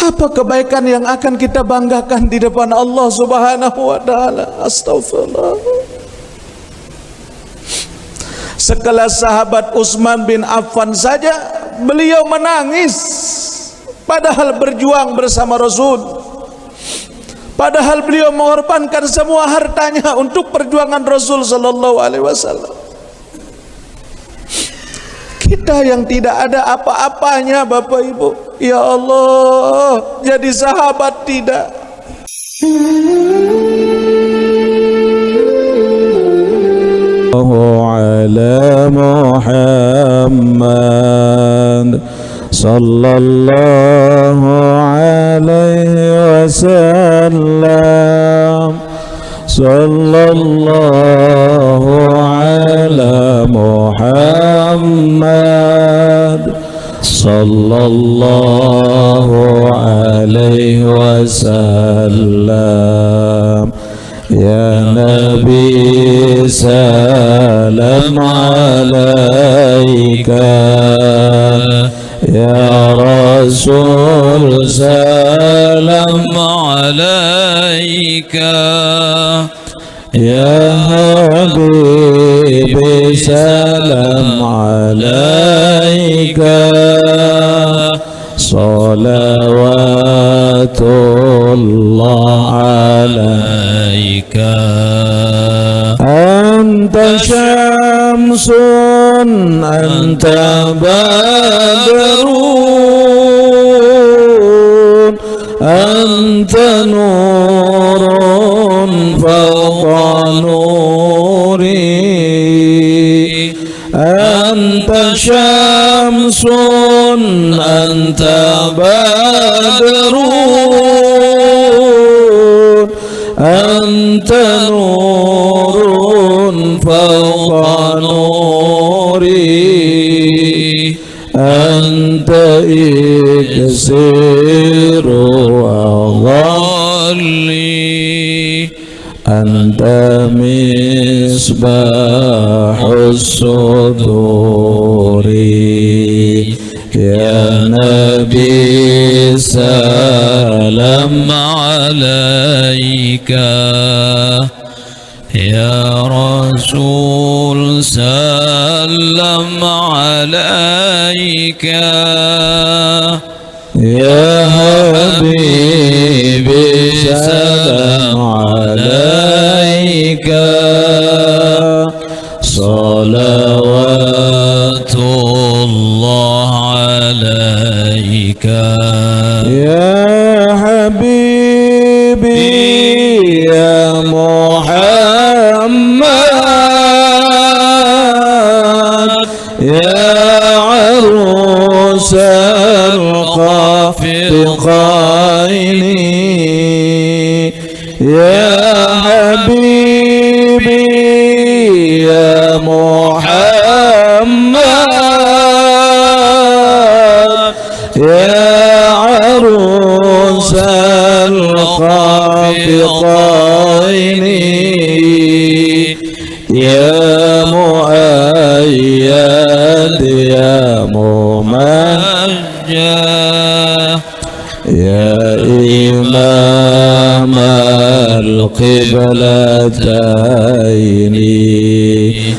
Apa kebaikan yang akan kita banggakan di depan Allah Subhanahu wa taala? Astagfirullah. Sekelas sahabat Utsman bin Affan saja beliau menangis padahal berjuang bersama Rasul. Padahal beliau mengorbankan semua hartanya untuk perjuangan Rasul sallallahu alaihi wasallam. Kita yang tidak ada apa-apanya, Bapak Ibu, ya Allah, jadi sahabat tidak. Ala Muhammad sallallahu alaihi wasallam, sallallahu ala Muhammad sallallahu alaihi wasallam. Ya Nabi salam alaika, ya Rasul salam alaika, ya Habib salam alaika, salawatullah alaika. Anta syamsun anta badrun anta nurun fawqa nuri, anta syamsun anta badrun anta nurun fawqa nuri, anta iksiru adhalli, anta misbahus suduri. Ya Nabi salam alaika, ya Rasul salam alaika, ya Habibi salam alaika, salawatullah alaika. Ya Habibi ya Muhammad, ya arusal qafiqaini, ya Habibi ya Muhammad, ya arusal qafiqaini, ya muayyad ya mumajjah, ya imam al-qiblataini,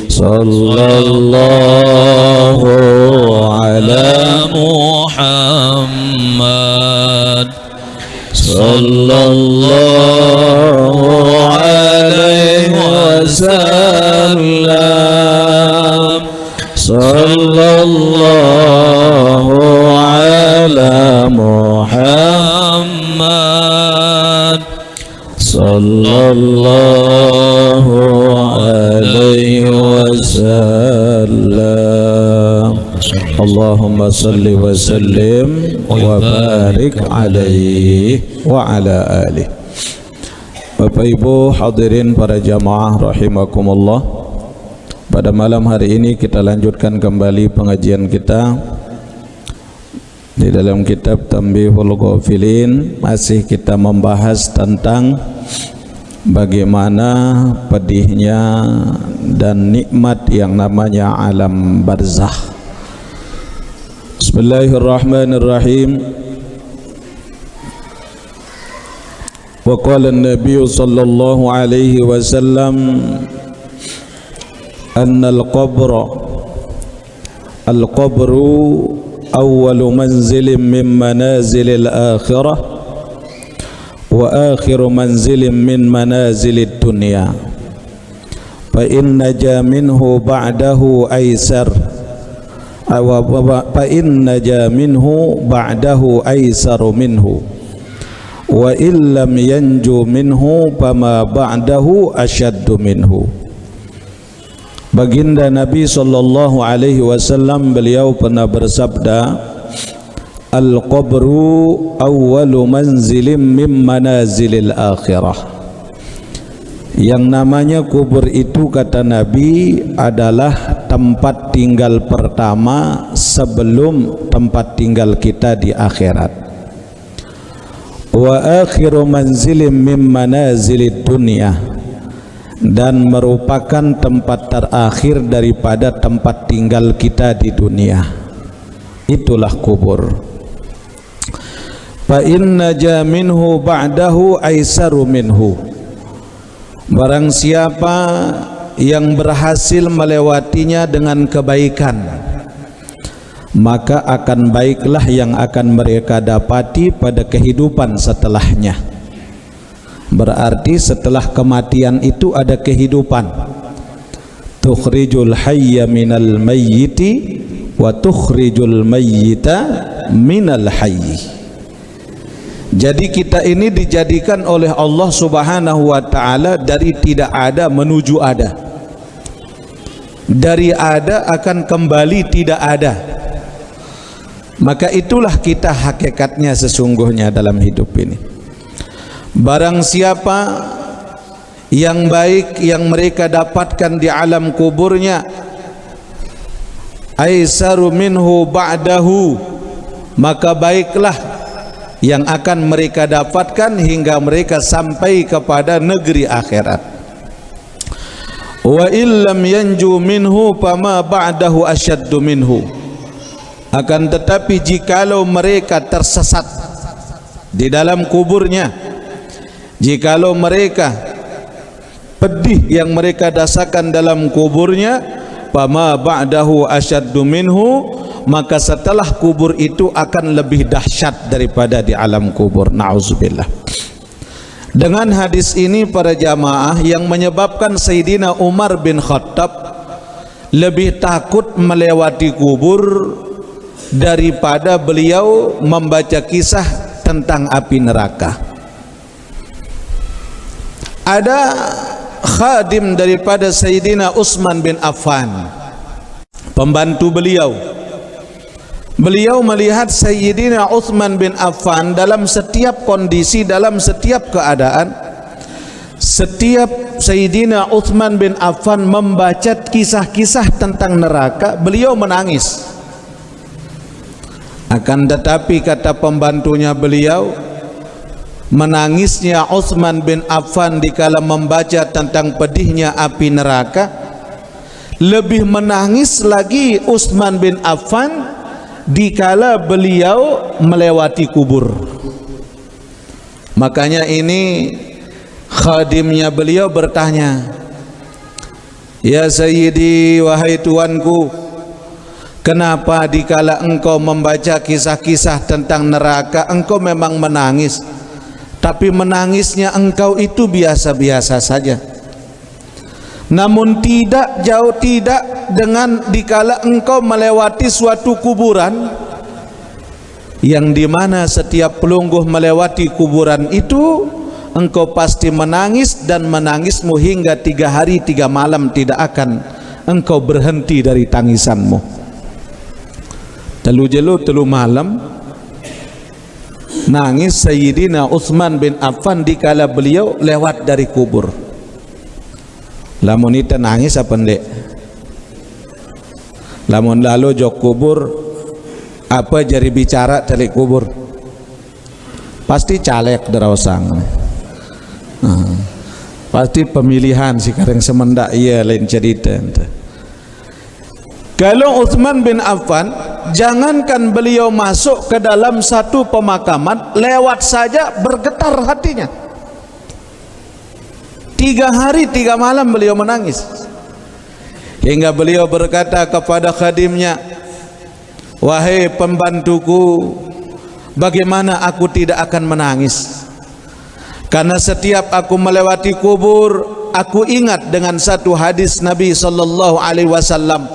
sallallahu ala Muhammad sallallahu alaihi wasallam, sallallahu ala Muhammad sallallahu alaihi wasallam. Allahumma salli wa sallim wa barik alaihi wa ala alihi. Bapak Ibu hadirin para jamaah rahimakumullah, pada malam hari ini kita lanjutkan kembali pengajian kita di dalam kitab Tanbihul Ghafilin. Masih kita membahas tentang bagaimana pedihnya dan nikmat yang namanya alam barzakh. Bismillahirrahmanirrahim. Wa qala an-nabiy sallallahu alaihi wasallam anna al-qabru awwalu manzilin min manazilil akhirah wa akhiru manzilin min manazilid dunya fa inna ja minhu ba'dahu aisar fa inna ja minhu ba'dahu aisaru minhu wa illam yanju minhu fama ba'dahu asyaddu minhu. Baginda Nabi sallallahu alaihi wasallam beliau pernah bersabda, al-qabru awwalu manzilin min manazilil akhirah. Yang namanya kubur itu, kata Nabi, adalah tempat tinggal pertama sebelum tempat tinggal kita di akhirat. Wa akhiru manzilin min manazilid dunya, dan merupakan tempat terakhir daripada tempat tinggal kita di dunia. Itulah kubur. Fa inna ja minhu ba'dahu aisaru minhu. Barang siapa yang berhasil melewatinya dengan kebaikan, maka akan baiklah yang akan mereka dapati pada kehidupan setelahnya. Berarti setelah kematian itu ada kehidupan. Tukhrijul hayya minal mayyiti wa tukhrijul mayyita minal hayyi. Jadi kita ini dijadikan oleh Allah Subhanahu wa ta'ala dari tidak ada menuju ada, dari ada akan kembali tidak ada. Maka itulah kita hakikatnya sesungguhnya dalam hidup ini. Barang siapa yang baik yang mereka dapatkan di alam kuburnya, aisaru minhu ba'dahu, maka baiklah yang akan mereka dapatkan hingga mereka sampai kepada negeri akhirat. Wa illam yanju minhu fama ba'dahu asyaddu minhu. Akan tetapi jikalau mereka tersesat di dalam kuburnya, jikalau mereka pedih yang mereka rasakan dalam kuburnya, fama ba'dahu asyaddu minhu, maka setelah kubur itu akan lebih dahsyat daripada di alam kubur. Na'udzubillah. Dengan hadis ini para jamaah, yang menyebabkan Sayyidina Umar bin Khattab lebih takut melewati kubur daripada beliau membaca kisah tentang api neraka. Ada khadim daripada Sayyidina Utsman bin Affan, pembantu beliau. Beliau melihat Sayyidina Utsman bin Affan dalam setiap kondisi, dalam setiap keadaan, setiap Sayyidina Utsman bin Affan membaca kisah-kisah tentang neraka, beliau menangis. Akan tetapi kata pembantunya beliau, menangisnya Utsman bin Affan dikala membaca tentang pedihnya api neraka, lebih menangis lagi Utsman bin Affan dikala beliau melewati kubur. Makanya ini khadimnya beliau bertanya, ya Sayyidi, wahai tuanku, kenapa dikala engkau membaca kisah-kisah tentang neraka engkau memang menangis, tapi menangisnya engkau itu biasa-biasa saja. Namun tidak jauh tidak dengan dikala engkau melewati suatu kuburan, yang dimana setiap pelungguh melewati kuburan itu engkau pasti menangis, dan menangismu hingga 3 hari 3 malam tidak akan engkau berhenti dari tangisanmu. Telu jelo telu malam nangis Sayyidina Utsman bin Affan dikala beliau lewat dari kubur. Lamun ita nangis apa ndek? Lamun lalu jok kubur apa jari bicara tali kubur? Pasti caleg derausang. Pasti pemilihan sekarang semendak iya lain cerita. Kalau Utsman bin Affan, jangankan beliau masuk ke dalam satu pemakaman, lewat saja bergetar hatinya. 3 hari 3 malam beliau menangis, hingga beliau berkata kepada khadimnya, wahai pembantuku, bagaimana aku tidak akan menangis? Karena setiap aku melewati kubur, aku ingat dengan satu hadis Nabi sallallahu alaihi wasallam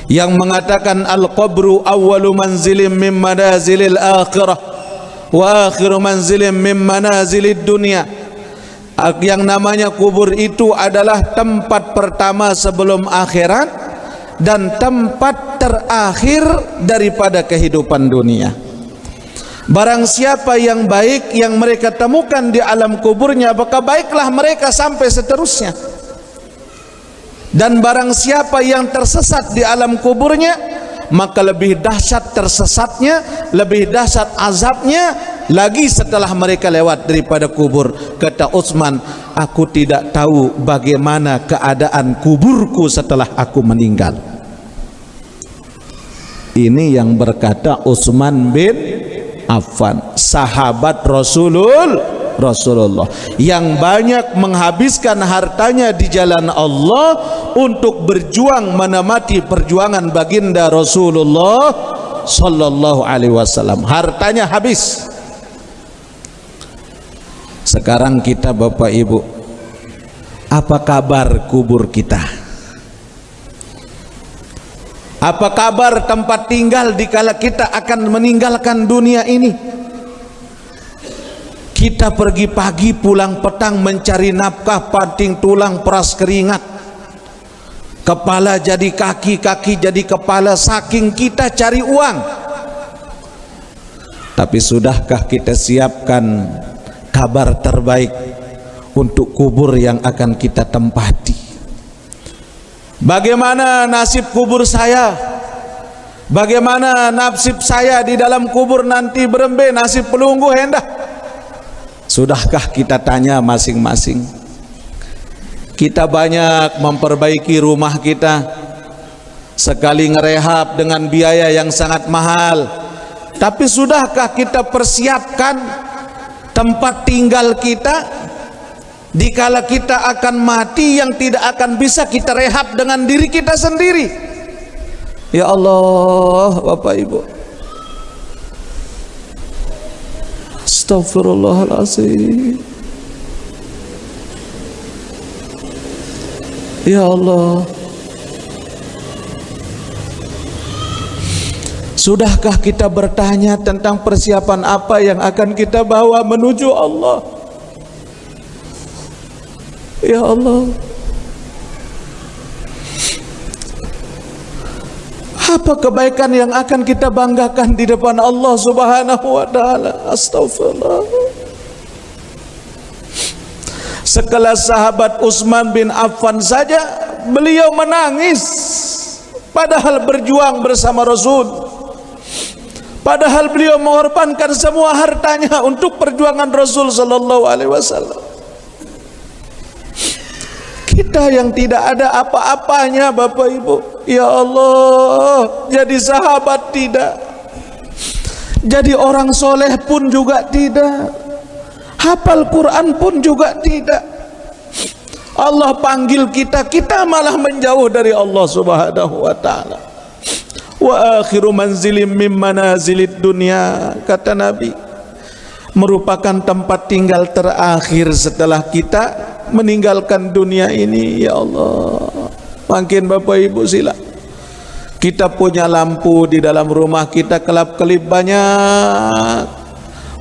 yang mengatakan, al-qabru awwalu manzilin min manazilil akhirah wa akhiru manzilin min manazilid dunya. Yang namanya kubur itu adalah tempat pertama sebelum akhirat dan tempat terakhir daripada kehidupan dunia. Barang siapa yang baik yang mereka temukan di alam kuburnya, maka baiklah mereka sampai seterusnya. Dan barang siapa yang tersesat di alam kuburnya, maka lebih dahsyat tersesatnya, lebih dahsyat azabnya lagi setelah mereka lewat daripada kubur. Kata Utsman, aku tidak tahu bagaimana keadaan kuburku setelah aku meninggal. Ini yang berkata Utsman bin Affan, sahabat Rasulullah yang banyak menghabiskan hartanya di jalan Allah untuk berjuang menemati perjuangan baginda Rasulullah sallallahu alaihi wasallam. Hartanya habis. Sekarang kita Bapak Ibu, apa kabar kubur kita? Apa kabar tempat tinggal dikala kita akan meninggalkan dunia ini? Kita pergi pagi pulang petang mencari nafkah, banting tulang peras keringat, kepala jadi kaki, kaki jadi kepala, saking kita cari uang. Tapi sudahkah kita siapkan kabar terbaik untuk kubur yang akan kita tempati? Bagaimana nasib kubur saya? Bagaimana nasib saya di dalam kubur nanti? Berembe nasib pelunggu hendak. Sudahkah kita tanya masing-masing? Kita banyak memperbaiki rumah kita, sekali ngerehab dengan biaya yang sangat mahal. Tapi sudahkah kita persiapkan tempat tinggal kita dikala kita akan mati yang tidak akan bisa kita rehab dengan diri kita sendiri? Ya Allah, Bapak Ibu, astagfirullahaladzim. Ya Allah, sudahkah kita bertanya tentang persiapan apa yang akan kita bawa menuju Allah? Ya Allah, apa kebaikan yang akan kita banggakan di depan Allah Subhanahu wa taala? Astagfirullah. Sekelas sahabat Utsman bin Affan saja beliau menangis, padahal berjuang bersama Rasul, padahal beliau mengorbankan semua hartanya untuk perjuangan Rasul sallallahu alaihi wasallam. Kita yang tidak ada apa-apanya Bapak Ibu, ya Allah, jadi sahabat tidak, jadi orang soleh pun juga tidak, hafal Quran pun juga tidak. Allah panggil kita, kita malah menjauh dari Allah Subhanahu wa taala. Wa akhiru manzilim min manazilid dunya, kata Nabi, merupakan tempat tinggal terakhir setelah kita meninggalkan dunia ini. Ya Allah, makin Bapak Ibu sila, kita punya lampu di dalam rumah kita kelap-kelip banyak,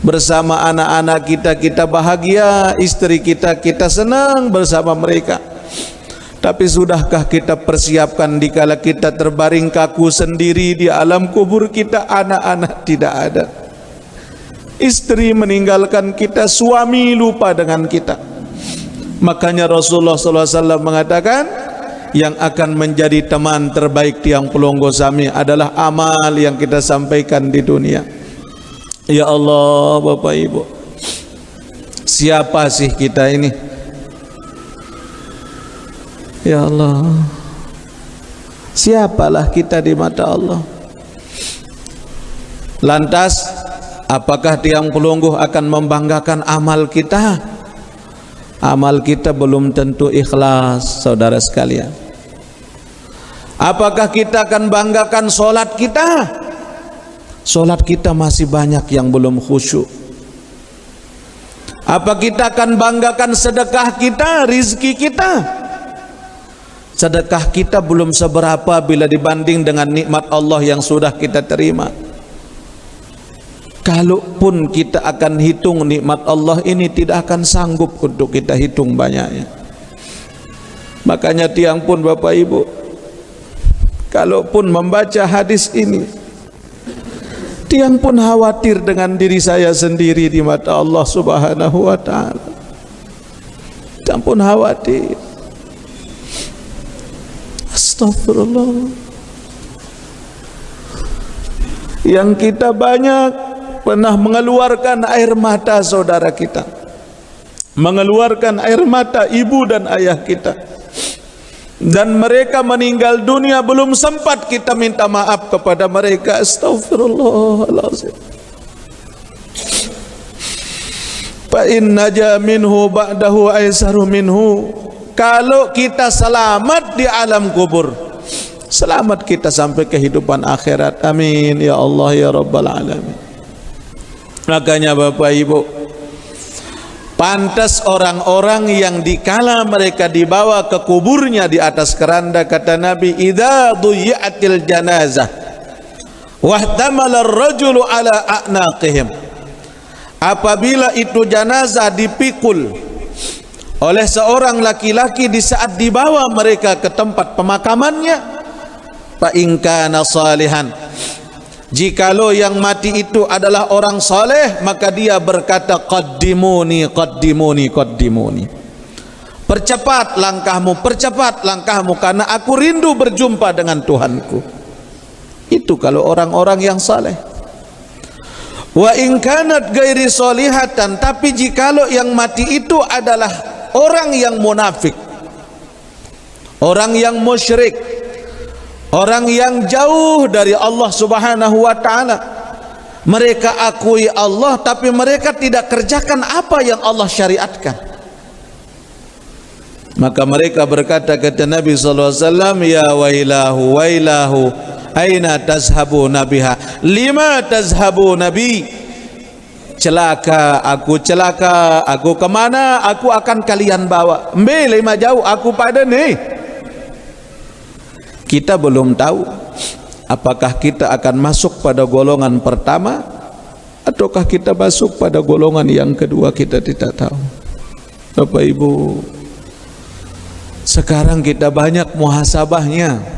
bersama anak-anak kita, kita bahagia, istri kita, kita senang bersama mereka. Tapi sudahkah kita persiapkan dikala kita terbaring kaku sendiri di alam kubur kita, anak-anak tidak ada, istri meninggalkan kita, suami lupa dengan kita. Makanya Rasulullah SAW mengatakan, yang akan menjadi teman terbaik tiang pelonggo sami adalah amal yang kita sampaikan di dunia. Ya Allah, Bapak Ibu, siapa sih kita ini? Ya Allah, siapalah kita di mata Allah? Lantas apakah tiang pelungguh akan membanggakan amal kita? Amal kita belum tentu ikhlas, saudara sekalian. Apakah kita akan banggakan solat kita? Solat kita masih banyak yang belum khusyuk. Apa kita akan banggakan sedekah kita, rizki kita? Sedekah kita belum seberapa bila dibanding dengan nikmat Allah yang sudah kita terima. Kalaupun kita akan hitung nikmat Allah ini, tidak akan sanggup untuk kita hitung banyaknya. Makanya tiang pun Bapak Ibu, kalaupun membaca hadis ini, tiang pun khawatir dengan diri saya sendiri di mata Allah Subhanahu wa ta'ala. Tiang pun khawatir. Astagfirullah. Yang kita banyak pernah mengeluarkan air mata saudara kita, mengeluarkan air mata ibu dan ayah kita, dan mereka meninggal dunia belum sempat kita minta maaf kepada mereka. Astagfirullahaladzim. Fa in naja minhu ba'dahu aisaru minhu. Kalau kita selamat di alam kubur, selamat kita sampai kehidupan akhirat. Amin ya Allah ya Rabbal alamin. Makanya Bapak Ibu, pantas orang-orang yang dikala mereka dibawa ke kuburnya di atas keranda, kata Nabi, idza duyi'atil janazah wahtamala ar-rajulu ala a'naqihim. Apabila itu jenazah dipikul oleh seorang laki-laki di saat dibawa mereka ke tempat pemakamannya, fa in kana salihan, jikalau yang mati itu adalah orang saleh, maka dia berkata qaddimuni qaddimuni qaddimuni, percepat langkahmu karena aku rindu berjumpa dengan Tuhanku. Itu kalau orang-orang yang saleh. Wa in kanat ghairi salihatan, tapi jikalau yang mati itu adalah orang yang munafik, orang yang musyrik, orang yang jauh dari Allah Subhanahu wa ta'ala. Mereka akui Allah, tapi mereka tidak kerjakan apa yang Allah syariatkan. Maka mereka berkata, kata Nabi SAW, ya wailahu wailahu aina tazhabu nabiha lima tazhabu nabi. Celaka, aku kemana aku akan kalian bawa? Mbele lima jauh aku pada ni. Kita belum tahu apakah kita akan masuk pada golongan pertama ataukah kita masuk pada golongan yang kedua, kita tidak tahu. Bapak Ibu, sekarang kita banyak muhasabahnya.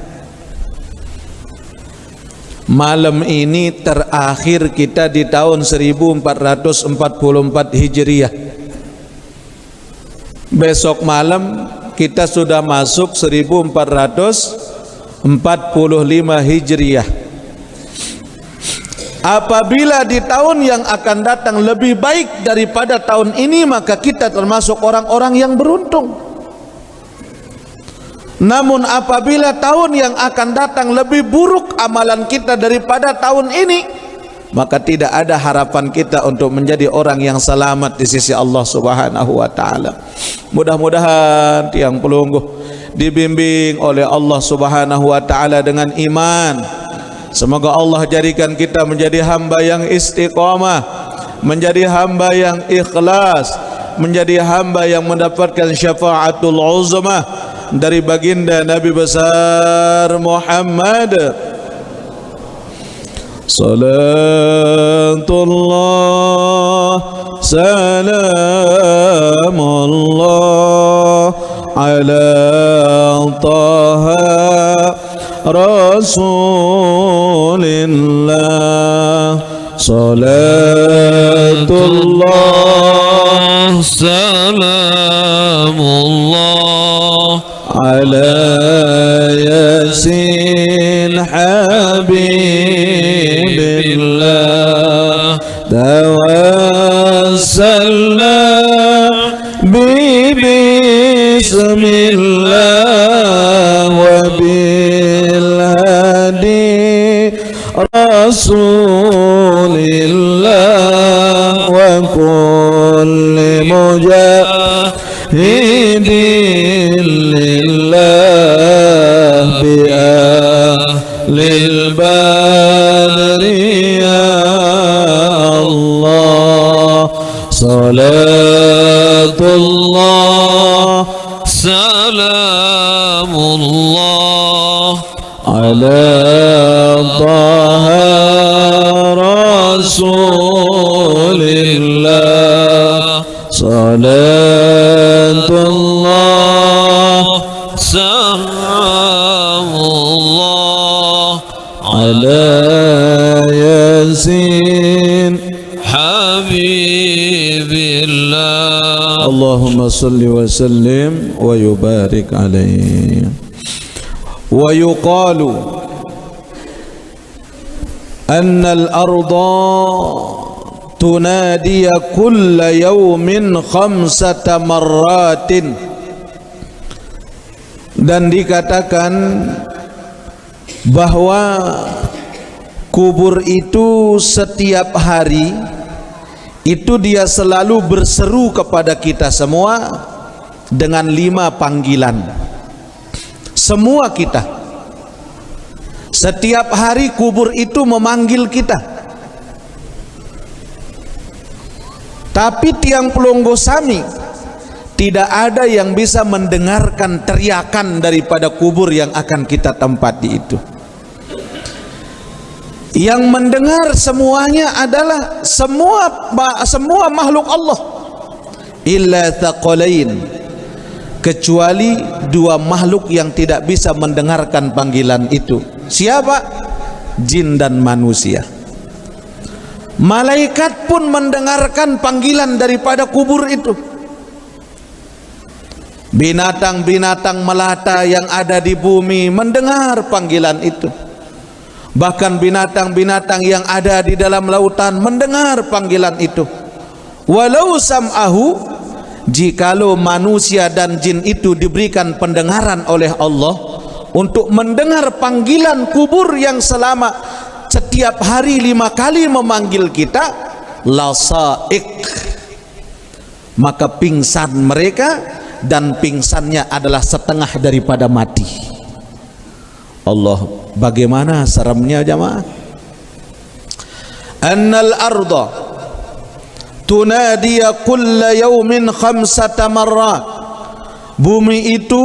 Malam ini terakhir kita di tahun 1444 Hijriah. Besok malam kita sudah masuk 1445 Hijriah. Apabila di tahun yang akan datang lebih baik daripada tahun ini, maka kita termasuk orang-orang yang beruntung. Namun apabila tahun yang akan datang lebih buruk amalan kita daripada tahun ini, maka tidak ada harapan kita untuk menjadi orang yang selamat di sisi Allah Subhanahu wa ta'ala. Mudah-mudahan tiang pelungguh dibimbing oleh Allah Subhanahu wa ta'ala dengan iman. Semoga Allah jadikan kita menjadi hamba yang istiqamah, menjadi hamba yang ikhlas, menjadi hamba yang mendapatkan syafaatul uzmah dari baginda Nabi besar Muhammad. Salatullah salamullah ala taha rasulillah. Salatullah salamullah ala yasin habibillah. Tawassalna bismillah wa bil hadi rasulillah wa kulli mujahid لله بأهل البدر يا الله صلاة الله سلام الله على طه رسول الله صلاة الله سلام الله على ياسين حبيب الله اللهم صل وسلم ويبارك عليه. ويقال أن الأرض تنادي كل يوم 5 مرات, dan dikatakan bahwa kubur itu setiap hari itu dia selalu berseru kepada kita semua dengan 5 panggilan. Semua kita setiap hari kubur itu memanggil kita. Tapi tiang Pelonggo Sami tidak ada yang bisa mendengarkan teriakan daripada kubur yang akan kita tempati itu. Yang mendengar semuanya adalah semua makhluk Allah, illa thaqalain, kecuali 2 makhluk yang tidak bisa mendengarkan panggilan itu. Siapa? Jin dan manusia. Malaikat pun mendengarkan panggilan daripada kubur itu. Binatang-binatang melata yang ada di bumi mendengar panggilan itu. Bahkan binatang-binatang yang ada di dalam lautan mendengar panggilan itu. Walau sam'ahu, jikalau manusia dan jin itu diberikan pendengaran oleh Allah untuk mendengar panggilan kubur yang selama setiap hari 5 kali memanggil kita, lasaik, maka pingsan mereka, dan pingsannya adalah setengah daripada mati. Allah, bagaimana seremnya jamaah? Annal arda tunadiya kulla yawmin 5 marrat, bumi itu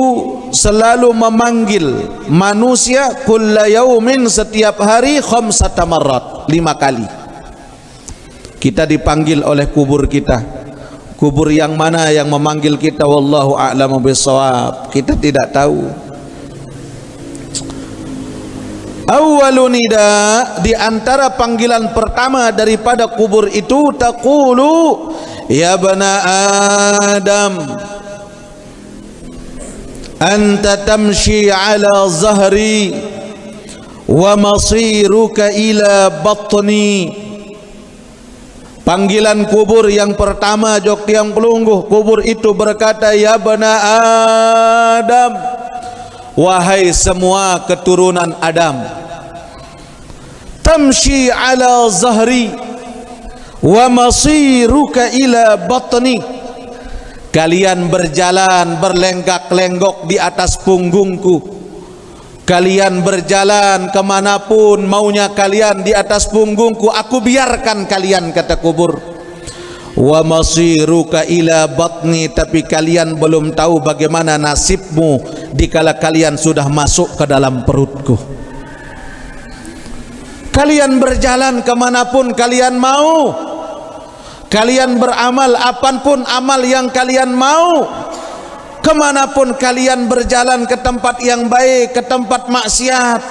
selalu memanggil manusia kulla yawmin, setiap hari 5 marrat, 5 kali. Kita dipanggil oleh kubur kita. Kubur yang mana yang memanggil kita? Wallahu a'lamu bissawab, kita tidak tahu. Awwalu nida, di antara panggilan pertama daripada kubur itu, taqulu ya bana Adam anta tamshi ala zahri wa masiruka ila batni. Panggilan kubur yang pertama jok tiang Pelungguh, kubur itu berkata, ya bana Adam, wahai semua keturunan Adam, tamshi ala zahri wa masiruka ila batni, kalian berjalan berlenggak-lenggok di atas punggungku, kalian berjalan kemanapun maunya kalian di atas punggungku, aku biarkan kalian, kata kubur. Wa masiruka ila batni, tapi kalian belum tahu bagaimana nasibmu dikala kalian sudah masuk ke dalam perutku. Kalian berjalan kemanapun kalian mau, kalian beramal apapun amal yang kalian mau, kemanapun kalian berjalan, ke tempat yang baik, ke tempat maksiat,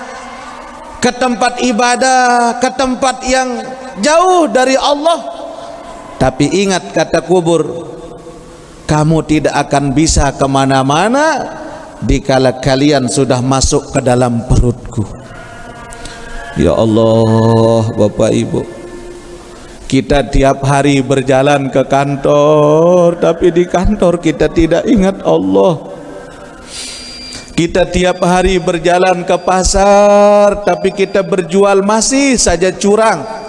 ke tempat ibadah, ke tempat yang jauh dari Allah. Tapi ingat, kata kubur, kamu tidak akan bisa kemana-mana dikala kalian sudah masuk ke dalam perutku. Ya Allah, Bapak Ibu, kita tiap hari berjalan ke kantor, tapi di kantor kita tidak ingat Allah. Kita tiap hari berjalan ke pasar, tapi kita berjual masih saja curang.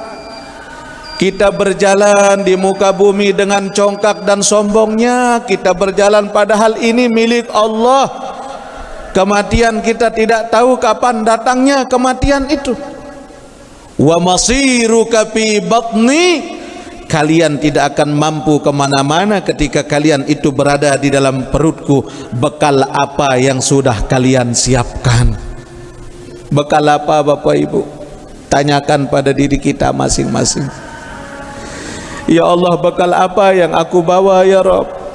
Kita berjalan di muka bumi dengan congkak dan sombongnya. Kita berjalan padahal ini milik Allah. Kematian kita tidak tahu kapan datangnya kematian itu. Wa masiruka fi batni, kalian tidak akan mampu kemana-mana ketika kalian itu berada di dalam perutku. Bekal apa yang sudah kalian siapkan? Bekal apa Bapak Ibu? Tanyakan pada diri kita masing-masing. Ya Allah, bekal apa yang aku bawa ya Rabb?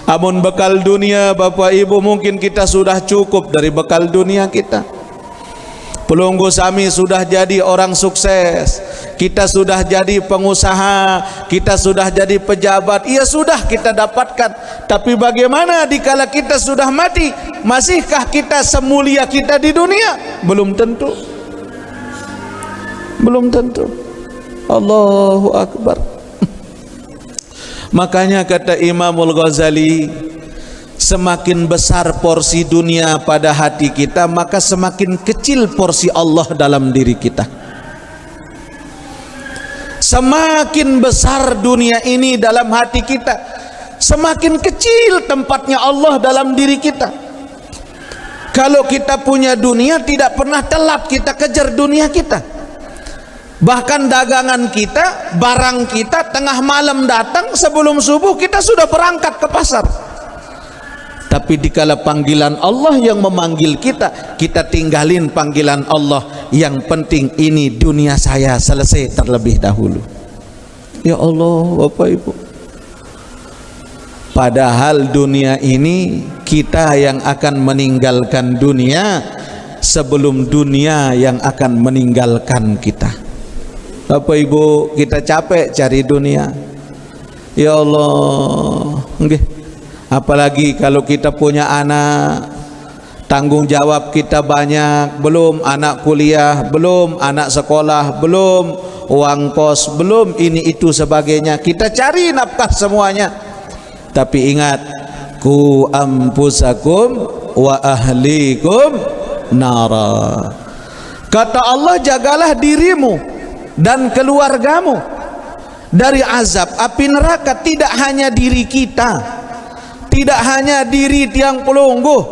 Amun bekal dunia Bapak Ibu, mungkin kita sudah cukup dari bekal dunia kita. Pelunggu sami sudah jadi orang sukses, kita sudah jadi pengusaha, kita sudah jadi pejabat, iya sudah kita dapatkan. Tapi bagaimana dikala kita sudah mati? Masihkah kita semulia kita di dunia? Belum tentu. Belum tentu. Allahu Akbar. Makanya kata Imamul Ghazali, semakin besar porsi dunia pada hati kita, maka semakin kecil porsi Allah dalam diri kita. Semakin besar dunia ini dalam hati kita, semakin kecil tempatnya Allah dalam diri kita. Kalau kita punya dunia, tidak pernah telat kita kejar dunia kita. Bahkan dagangan kita, barang kita tengah malam datang, sebelum subuh kita sudah berangkat ke pasar. Tapi dikala panggilan Allah yang memanggil kita, kita tinggalin panggilan Allah. Yang penting ini dunia saya selesai terlebih dahulu. Ya Allah Bapak Ibu, padahal dunia ini kita yang akan meninggalkan dunia sebelum dunia yang akan meninggalkan kita. Bapak Ibu, kita capek cari dunia. Ya Allah, nggih. Apalagi kalau kita punya anak, tanggung jawab kita banyak, belum anak kuliah, belum anak sekolah, belum uang kos, belum ini itu sebagainya. Kita cari nafkah semuanya. Tapi ingat, ku ampusakum wa ahlikum nara. Kata Allah, jagalah dirimu dan keluargamu dari azab api neraka. Tidak hanya diri kita, tidak hanya diri tiang pelungguh,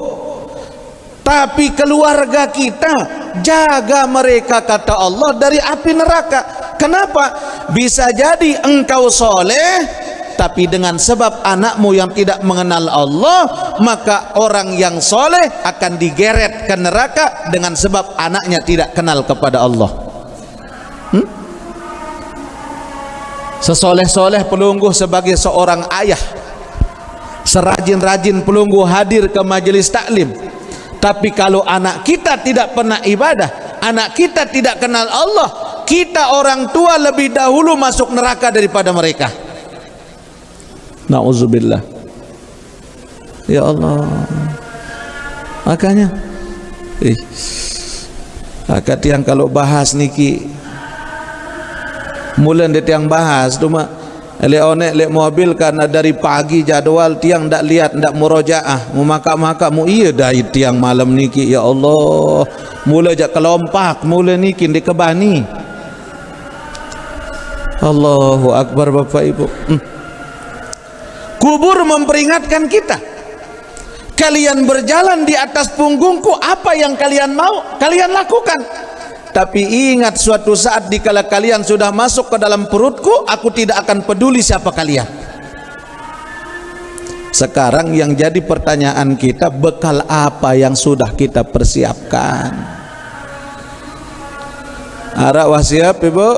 tapi keluarga kita, jaga mereka kata Allah dari api neraka. Kenapa? Bisa jadi engkau soleh, tapi dengan sebab anakmu yang tidak mengenal Allah, maka orang yang soleh akan digeret ke neraka dengan sebab anaknya tidak kenal kepada Allah. Sesoleh-soleh pelungguh sebagai seorang ayah, serajin-rajin pelungguh hadir ke majelis taklim, tapi kalau anak kita tidak pernah ibadah, anak kita tidak kenal Allah, kita orang tua lebih dahulu masuk neraka daripada mereka. Na'udzubillah. Ya Allah. Makanya akad yang kalau bahas niki mulai dia tiang bahas tu mak leonek lek mobil karena dari pagi jadwal tiang ndak lihat ndak murojaah mu maka mu iya dari tiang malam niki. Ya Allah, mulai jak kelompak mulai niki di kebani. Allahu Akbar Bapak Ibu. Kubur memperingatkan kita, kalian berjalan di atas punggungku, apa yang kalian mau kalian lakukan. Tapi ingat, suatu saat dikala kalian sudah masuk ke dalam perutku, aku tidak akan peduli siapa kalian. Sekarang yang jadi pertanyaan kita, bekal apa yang sudah kita persiapkan? Ara wasiap Ibu?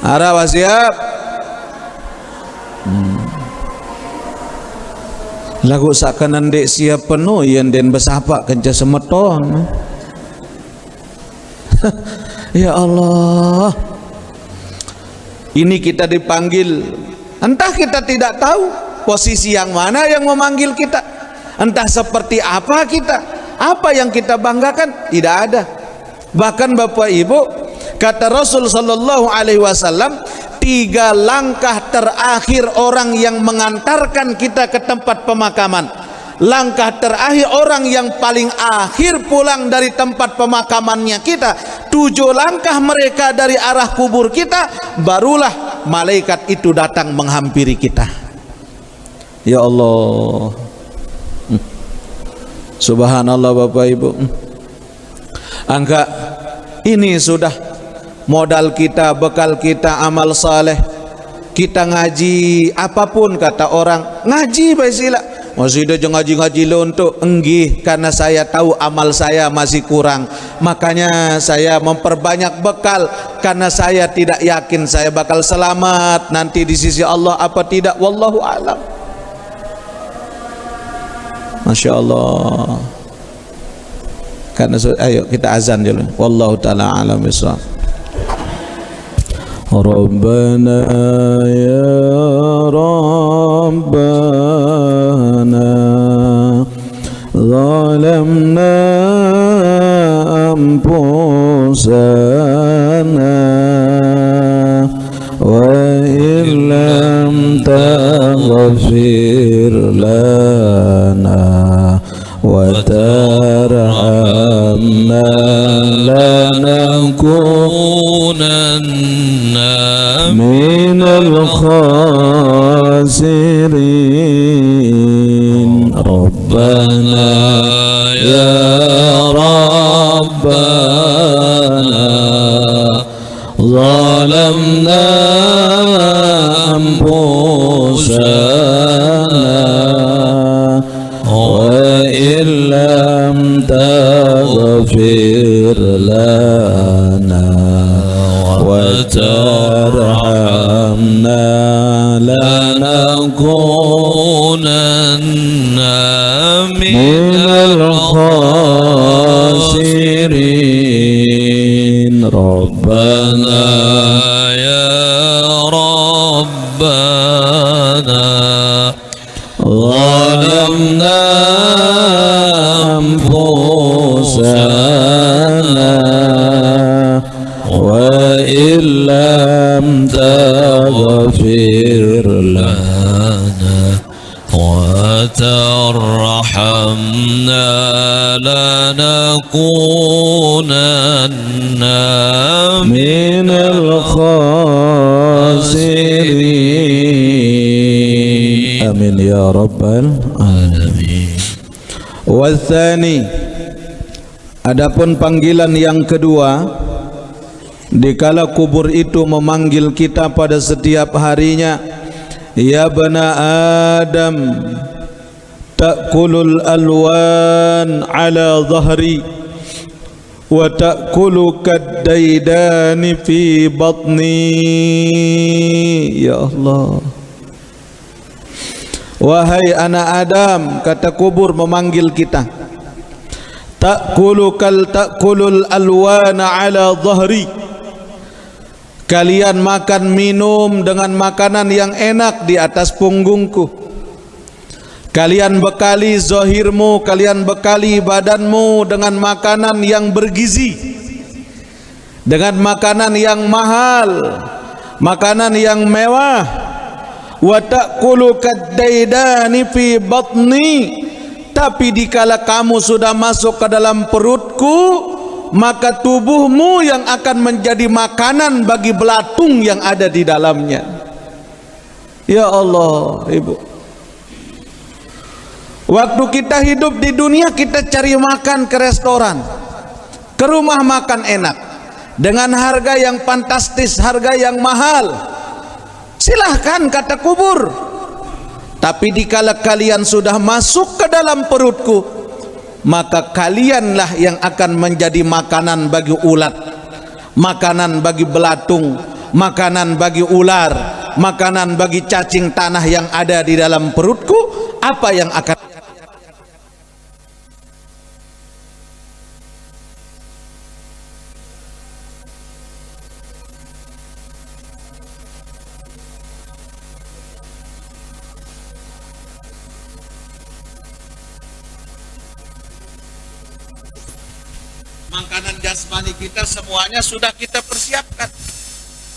Ara wasiap? Lagu sakanan dek siap penuh yang den besapak kenca semeton. Ya Allah, ini kita dipanggil, entah kita tidak tahu posisi yang mana yang memanggil kita, entah seperti apa kita, apa yang kita banggakan, tidak ada. Bahkan Bapak Ibu, kata Rasul sallallahu alaihi wasallam, 3 langkah terakhir orang yang mengantarkan kita ke tempat pemakaman. langkah terakhir orang yang paling akhir pulang dari tempat pemakamannya kita, 7 langkah mereka dari arah kubur kita, barulah malaikat itu datang menghampiri kita. Ya Allah, subhanallah Bapak Ibu. Angka ini sudah modal kita, bekal kita, amal saleh. Kita ngaji apapun kata orang, ngaji bae sila. Masih ada ngaji-ngaji lontok, enggih, karena saya tahu amal saya masih kurang. Makanya saya memperbanyak bekal, karena saya tidak yakin saya bakal selamat nanti di sisi Allah apa tidak, wallahu a'lam. Masya Allah. Karena ayo kita azan dulu. Wallahu ta'ala a'lam bishawab. Rabbana ya Rabbana zalamna anfusana wa illam taghfir lana wa tarhamna lanakunanna minal khasirin. Rabbana ya Rabbana zalamna anfusana wa illam taghfir lana wa tarhamna lanakunanna minal khasirin. Rabbana ya Rabbana zalamna anfusana wa illam taghfir lana wa tarhamna lanakunanna minal khasirin. Amin ya rabbal alamin. Watsani, adapun panggilan yang kedua, dikala kubur itu memanggil kita pada setiap harinya, ya bana Adam ta'kulul alwan ala dhahri wa ta'kulu kaddaidani fi batni. Ya Allah, wahai anak Adam, kata kubur memanggil kita, ta'kulul alwana ala dhahri, kalian makan minum dengan makanan yang enak di atas punggungku. Kalian bekali zahirmu, kalian bekali badanmu dengan makanan yang bergizi, dengan makanan yang mahal, makanan yang mewah. Wa ta'kulu kaddaidani fi batni, tapi dikala kamu sudah masuk ke dalam perutku, maka tubuhmu yang akan menjadi makanan bagi belatung yang ada di dalamnya. Ya Allah, Ibu, waktu kita hidup di dunia, kita cari makan ke restoran, ke rumah makan enak, dengan harga yang fantastis, harga yang mahal. Silahkan kata kubur. Tapi dikala kalian sudah masuk ke dalam perutku, maka kalianlah yang akan menjadi makanan bagi ulat, makanan bagi belatung, makanan bagi ular, makanan bagi cacing tanah yang ada di dalam perutku. Apa yang akan makanan jasmani kita semuanya sudah kita persiapkan.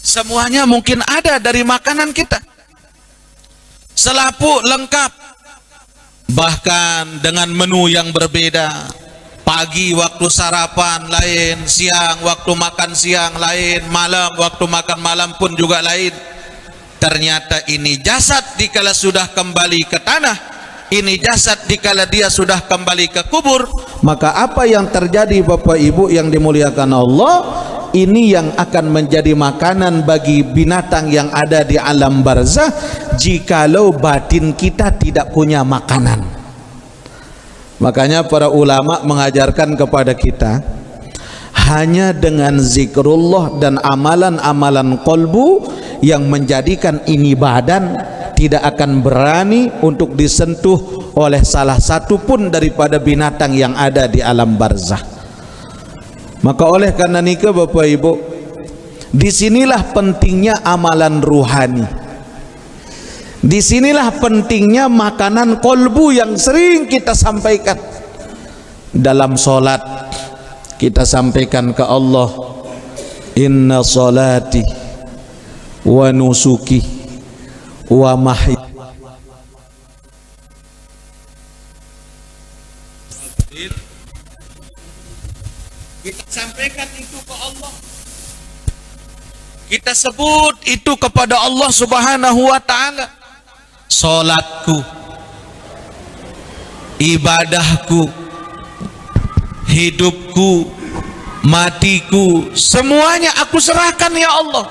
Semuanya mungkin ada dari makanan kita. Selaput lengkap, bahkan dengan menu yang berbeda. Pagi waktu sarapan lain, siang waktu makan siang lain, malam waktu makan malam pun juga lain. Ternyata ini jasad dikala sudah kembali ke tanah, ini jasad dikala dia sudah kembali ke kubur. Maka apa yang terjadi Bapak Ibu yang dimuliakan Allah, ini yang akan menjadi makanan bagi binatang yang ada di alam barzah jikalau batin kita tidak punya makanan. Makanya para ulama mengajarkan kepada kita, hanya dengan zikrullah dan amalan-amalan kolbu yang menjadikan ini badan tidak akan berani untuk disentuh oleh salah satu pun daripada binatang yang ada di alam barzah. Maka oleh karena nikah Bapak Ibu, disinilah pentingnya amalan ruhani. Disinilah pentingnya makanan kolbu yang sering kita sampaikan. Dalam solat kita sampaikan ke Allah, inna salati wa nusuki wa mahyi. Kita sampaikan itu ke Allah, kita sebut itu kepada Allah Subhanahu wa ta'ala. Solatku, ibadahku, hidupku, matiku, semuanya aku serahkan ya Allah,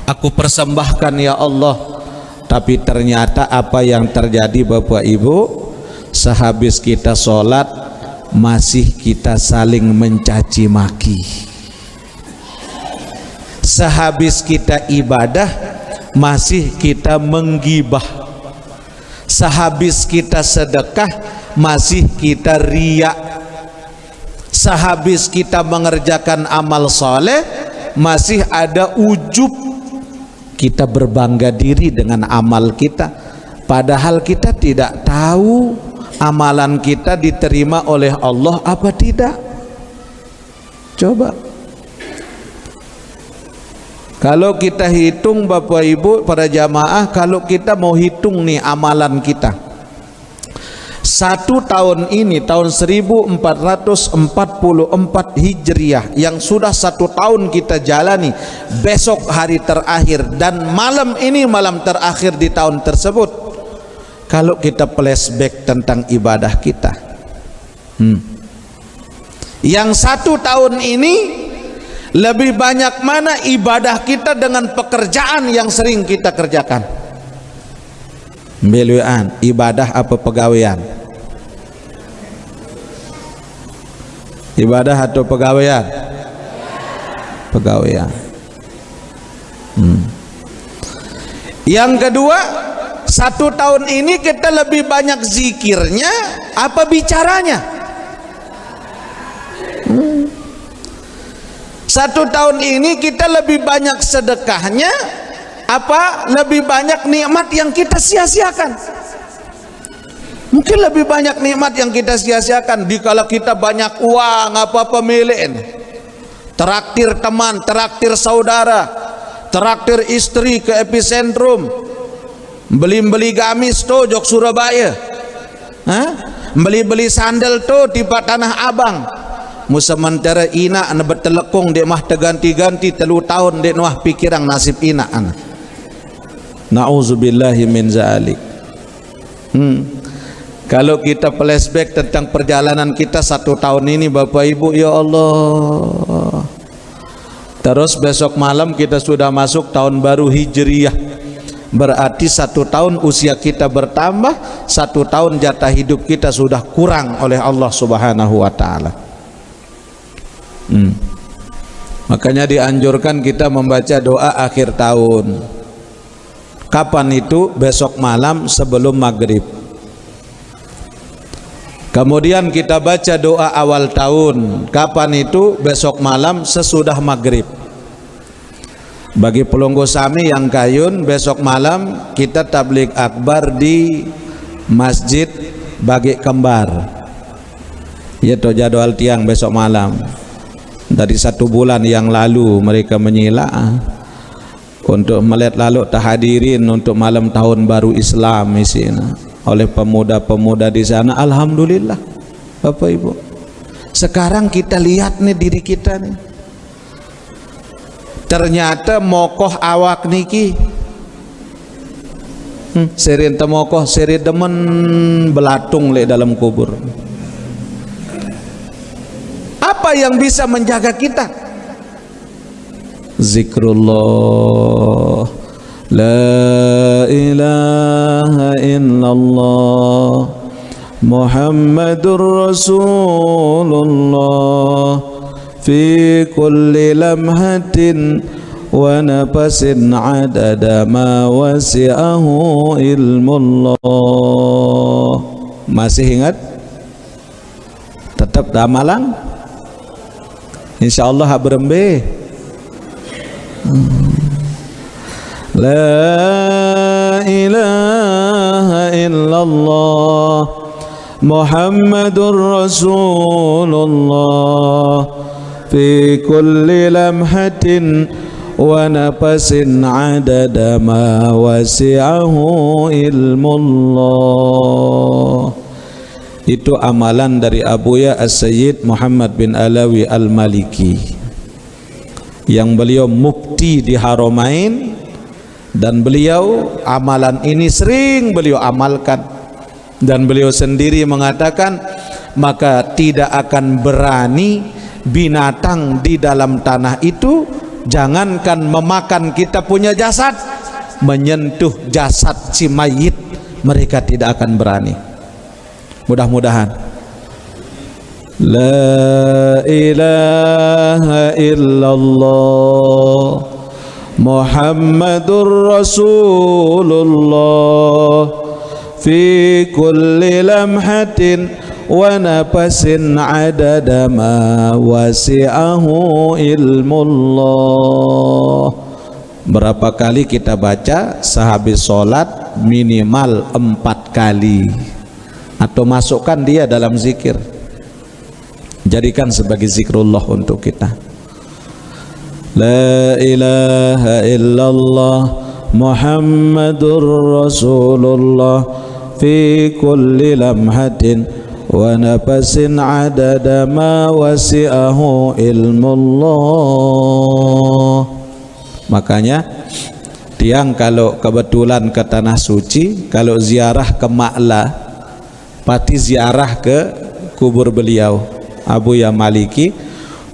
aku persembahkan ya Allah. Tapi ternyata apa yang terjadi Bapak Ibu, sehabis kita solat masih kita saling mencaci maki. Sehabis kita ibadah masih kita menggibah. Sehabis kita sedekah masih kita riak. Sehabis kita mengerjakan amal soleh masih ada ujub, kita berbangga diri dengan amal kita, padahal kita tidak tahu amalan kita diterima oleh Allah apa tidak. Coba kalau kita hitung Bapak Ibu para jamaah, kalau kita mau hitung nih amalan kita, satu tahun ini, tahun 1444 Hijriah yang sudah satu tahun kita jalani, besok hari terakhir dan malam ini malam terakhir di tahun tersebut. Kalau kita flashback tentang ibadah kita, yang satu tahun ini lebih banyak mana ibadah kita dengan pekerjaan yang sering kita kerjakan? Beluan, ibadah apa pegawaian? Ibadah atau pegawaian? Pegawaian. Yang kedua, satu tahun ini kita lebih banyak zikirnya apa bicaranya? Satu tahun ini kita lebih banyak sedekahnya apa lebih banyak nikmat yang kita sia-siakan? Mungkin lebih banyak nikmat yang kita sia-siakan. Dikala kita banyak uang apa-apa milihin, traktir teman, traktir saudara, traktir istri ke epicentrum, beli-beli gamis tuh jok Surabaya, beli-beli sandal tuh di Tanah Abang. Sementara ina ana betelekong dek mah terganti-ganti 3 tahun dek nuah pikirang nasib ina ana. Nauzubillahi min zalik. Kalau kita flashback tentang perjalanan kita 1 tahun ini Bapak Ibu, ya Allah. Terus besok malam kita sudah masuk tahun baru Hijriyah. Berarti 1 tahun usia kita bertambah, 1 tahun jatah hidup kita sudah kurang oleh Allah Subhanahu wa ta'ala. Makanya dianjurkan kita membaca doa akhir tahun. Kapan itu? Besok malam sebelum maghrib. Kemudian kita baca doa awal tahun. Kapan itu? Besok malam sesudah maghrib. Bagi pelunggu sami yang kayun, besok malam kita tabligh akbar di Masjid Bagi Kembar. Itu jadwal tiang besok malam. Dari 1 bulan yang lalu mereka menyila untuk melihat lalu tahadirin untuk malam tahun baru Islam di sini. oleh pemuda-pemuda di sana. Alhamdulillah Bapak Ibu, sekarang kita lihat nih diri kita nih, ternyata mokoh awak niki serin temokoh seri demen belatung le dalam kubur. Apa yang bisa menjaga kita? Zikrullah, la ilaha illallah Muhammadur Rasulullah fi kulli lamhatin wa nafasin adada ma wasi'ahu ilmullah. Masih ingat? Tetap damalang? InsyaAllah berembe. La ilaha illallah Muhammadur Rasulullah fi kulli lamhatin wa nafasin adada ma wasi'ahu ilmullah. Itu amalan dari Abuya As-Sayyid Muhammad bin Alawi Al-Maliki, yang beliau mufti di Haramain, dan beliau amalan ini sering beliau amalkan, dan beliau sendiri mengatakan, maka tidak akan berani binatang di dalam tanah itu, jangankan memakan kita punya jasad, menyentuh jasad si mayit mereka tidak akan berani. Mudah-mudahan la ilaha illallah Muhammadur Rasulullah fi kulli lamhatin wa nafasin adada ma wasi'ahu ilmullah. Berapa kali kita baca sehabis sholat? Minimal 4 kali, atau masukkan dia dalam zikir, jadikan sebagai zikrullah untuk kita. La ilaha illallah Muhammadur Rasulullah fi kulli lamhatin wa nafasin adada ma wasi'ahu ilmullah. Makanya tiang kalau kebetulan ke tanah suci, kalau ziarah ke Ma'la, pati ziarah ke kubur beliau Abuya Maliki.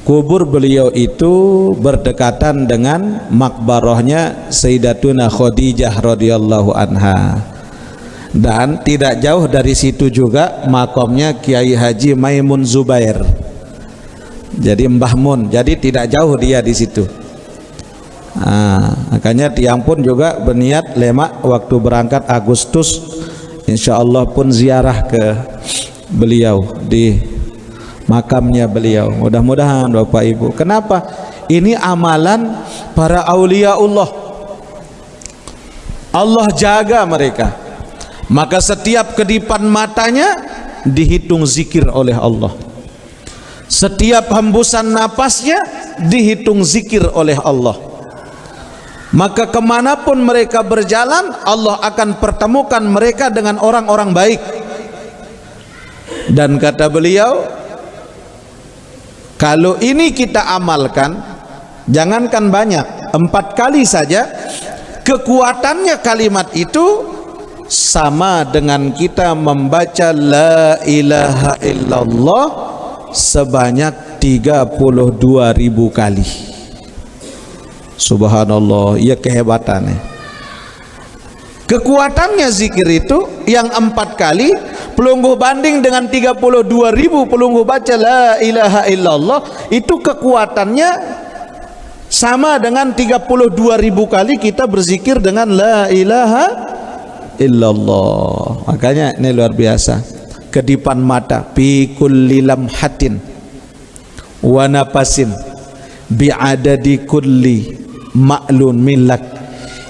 Kubur beliau itu berdekatan dengan makbarahnya Sayyidatuna Khadijah radhiyallahu anha, dan tidak jauh dari situ juga makamnya Kiai Haji Maimun Zubair, jadi Mbah Mun, jadi tidak jauh dia di situ. Makanya tiang pun juga berniat lemak waktu berangkat Agustus, insyaallah pun ziarah ke beliau di makamnya beliau. Mudah-mudahan Bapak Ibu. Kenapa? Ini amalan para auliaullah. Allah jaga mereka. Maka setiap kedipan matanya dihitung zikir oleh Allah. Setiap hembusan napasnya dihitung zikir oleh Allah. Maka kemanapun mereka berjalan, Allah akan pertemukan mereka dengan orang-orang baik. Dan kata beliau, kalau ini kita amalkan, jangankan banyak, 4 kali saja, kekuatannya kalimat itu sama dengan kita membaca la ilaha illallah sebanyak 32.000 kali. Subhanallah, ya kehebatannya. Kekuatannya zikir itu yang 4 kali pelungguh banding dengan 32.000 pelungguh baca la ilaha illallah, itu kekuatannya sama dengan 32.000 kali kita berzikir dengan la ilaha illallah. Makanya ini luar biasa. Kedipan mata fi kulli lamhatin wa nafasin bi'adadi kulli ma'lun milak,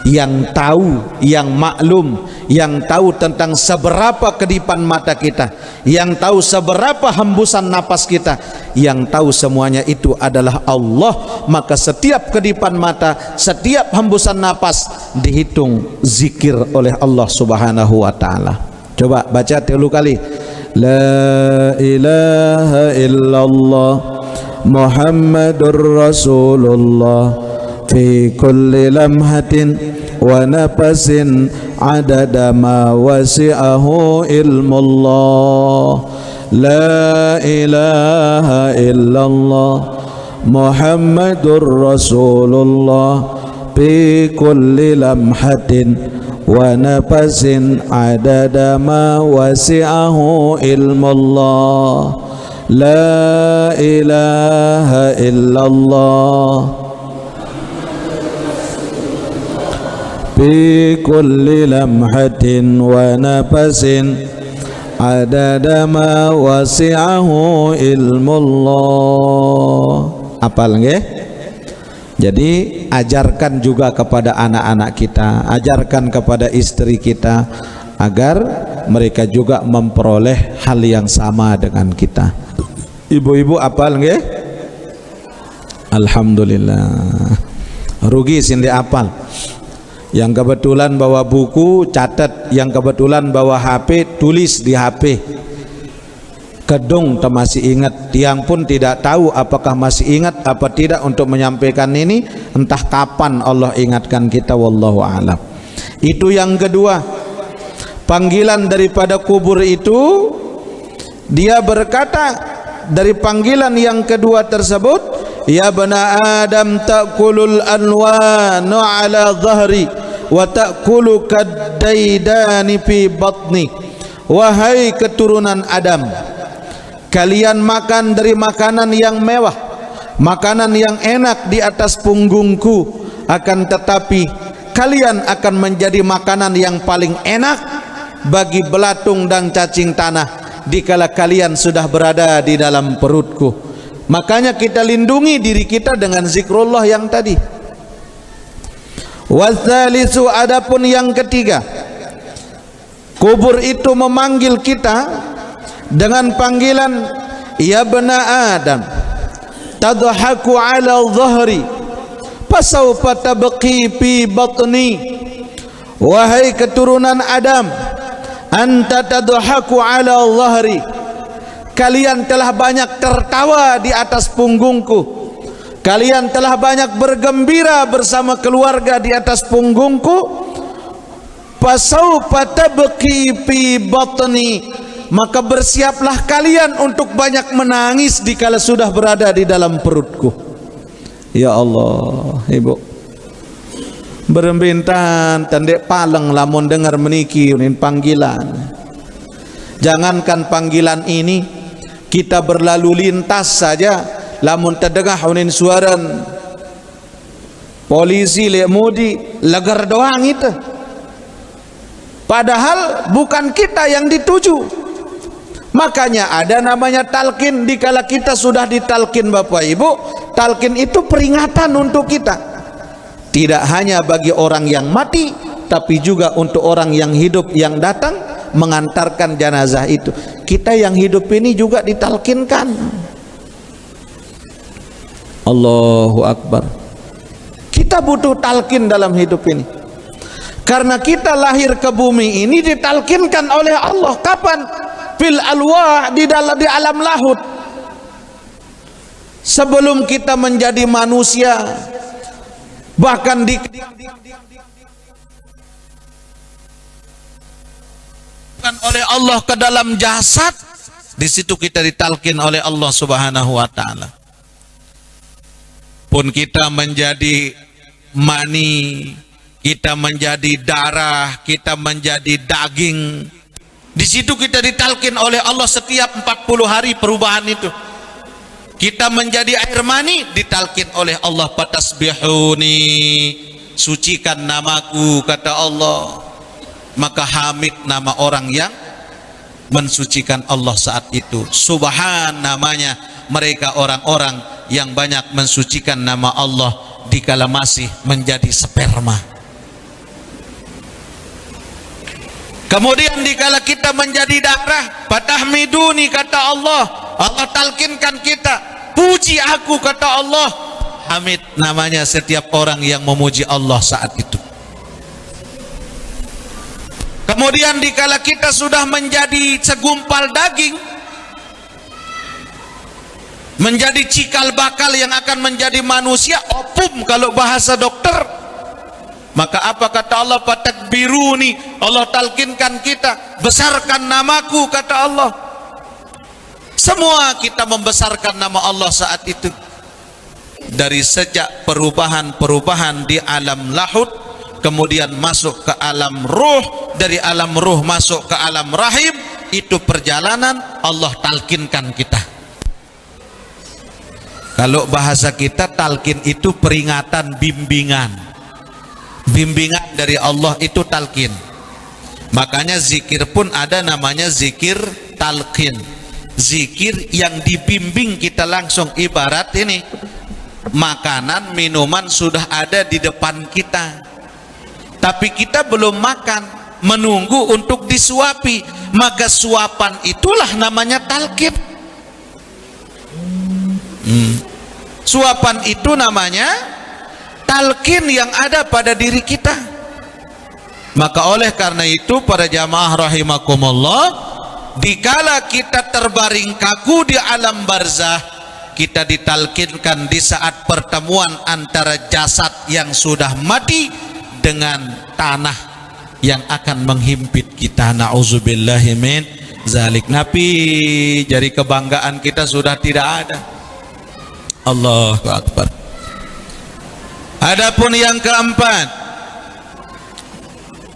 yang tahu, yang maklum, yang tahu tentang seberapa kedipan mata kita, yang tahu seberapa hembusan napas kita, yang tahu semuanya itu adalah Allah. Maka setiap kedipan mata, setiap hembusan napas dihitung zikir oleh Allah Subhanahu wa ta'ala. Coba baca 3 kali. La ilaha illallah Muhammadur Rasulullah fi kulli lamhatin wa nafasin adada ma wasi'ahu ilmullah. La ilaha illallah Muhammadur Rasulullah fi kulli lamhatin wa nafasin adada ma wasi'ahu ilmullah. La ilaha illallah fi kulli lamhatin wa nafasin adada ma wasi'ahu ilmullah. Apal nggih? Jadi ajarkan juga kepada anak-anak kita, ajarkan kepada istri kita agar mereka juga memperoleh hal yang sama dengan kita. Ibu-ibu apal nggih? Alhamdulillah. Rugi sindi apal. Yang kebetulan bawa buku catat, yang kebetulan bawa HP tulis di HP. Kedung tak masih ingat, tiang pun tidak tahu apakah masih ingat apa tidak untuk menyampaikan ini, entah kapan Allah ingatkan kita, wallahu a'lam. Itu yang kedua. Panggilan daripada kubur itu, dia berkata dari panggilan yang kedua tersebut, ya bana Adam ta'kulul anwanu ala dhahri wa ta'kulu kaddaidani fi batni. Wahai keturunan Adam, kalian makan dari makanan yang mewah, makanan yang enak di atas punggungku, akan tetapi kalian akan menjadi makanan yang paling enak bagi belatung dan cacing tanah dikala kalian sudah berada di dalam perutku. Makanya kita lindungi diri kita dengan zikrullah yang tadi. Watsalisu, adapun yang ketiga, kubur itu memanggil kita dengan panggilan ya bana Adam tadhaku ala dhahri fasawfa tabqi fi batni. Wahai keturunan Adam, anta tadhaku ala dhahri, kalian telah banyak tertawa di atas punggungku, kalian telah banyak bergembira bersama keluarga di atas punggungku. Fasawfa tabqi fi batni, maka bersiaplah kalian untuk banyak menangis dikala sudah berada di dalam perutku. Ya Allah, ibu berembintan tandek paleng lamun dengar meniki unin panggilan. Jangankan panggilan ini, kita berlalu lintas saja lamun terdengar unin suaran polisi lemudi lagar doang itu, padahal bukan kita yang dituju. Makanya ada namanya talqin. Dikala kita sudah ditalqin Bapak Ibu, talqin itu peringatan untuk kita, tidak hanya bagi orang yang mati, tapi juga untuk orang yang hidup yang datang mengantarkan jenazah itu. Kita yang hidup ini juga ditalqinkan. Allahu Akbar. Kita butuh talqin dalam hidup ini, karena kita lahir ke bumi ini ditalqinkan oleh Allah. Kapan? Fil alwah, di alam lahut. Sebelum kita menjadi manusia, bahkan oleh Allah ke dalam jasad, di situ kita ditalqin oleh Allah Subhanahu wa taala. Pun kita menjadi mani, kita menjadi darah, kita menjadi daging. Di situ kita ditalqin oleh Allah setiap 40 hari perubahan itu. Kita menjadi air mani, ditalqin oleh Allah, fatasbihuni, sucikan namaku, kata Allah. Maka hamid nama orang yang mensucikan Allah saat itu. Subhan namanya mereka orang-orang yang banyak mensucikan nama Allah dikala masih menjadi sperma. Kemudian dikala kita menjadi darah, fatahmiduni, kata Allah. Allah talqinkan kita, puji aku, kata Allah. Hamid namanya setiap orang yang memuji Allah saat itu. Kemudian dikala kita sudah menjadi segumpal daging, menjadi cikal bakal yang akan menjadi manusia, opum kalau bahasa dokter, maka apa kata Allah? Fatakbiruni, Allah talkinkan kita, besarkan namaku, kata Allah. Semua kita membesarkan nama Allah saat itu. Dari sejak perubahan di alam lahud, kemudian masuk ke alam ruh, dari alam ruh masuk ke alam rahim, itu perjalanan Allah talkinkan kita. Kalau bahasa kita, talkin itu peringatan, bimbingan. Bimbingan dari Allah itu talkin. Makanya zikir pun ada namanya zikir talqin. Zikir yang dibimbing kita langsung. Ibarat ini, makanan, minuman sudah ada di depan kita, tapi kita belum makan, menunggu untuk disuapi, maka suapan itulah namanya talqin. Suapan itu namanya talqin yang ada pada diri kita. Maka oleh karena itu, para jamaah rahimakumullah, dikala kita terbaring kaku di alam barzah, kita ditalkinkan di saat pertemuan antara jasad yang sudah mati dengan tanah yang akan menghimpit kita. Na'udzubillahi min zalik. Nabi, jadi kebanggaan kita sudah tidak ada. Allahu Akbar. Adapun yang keempat,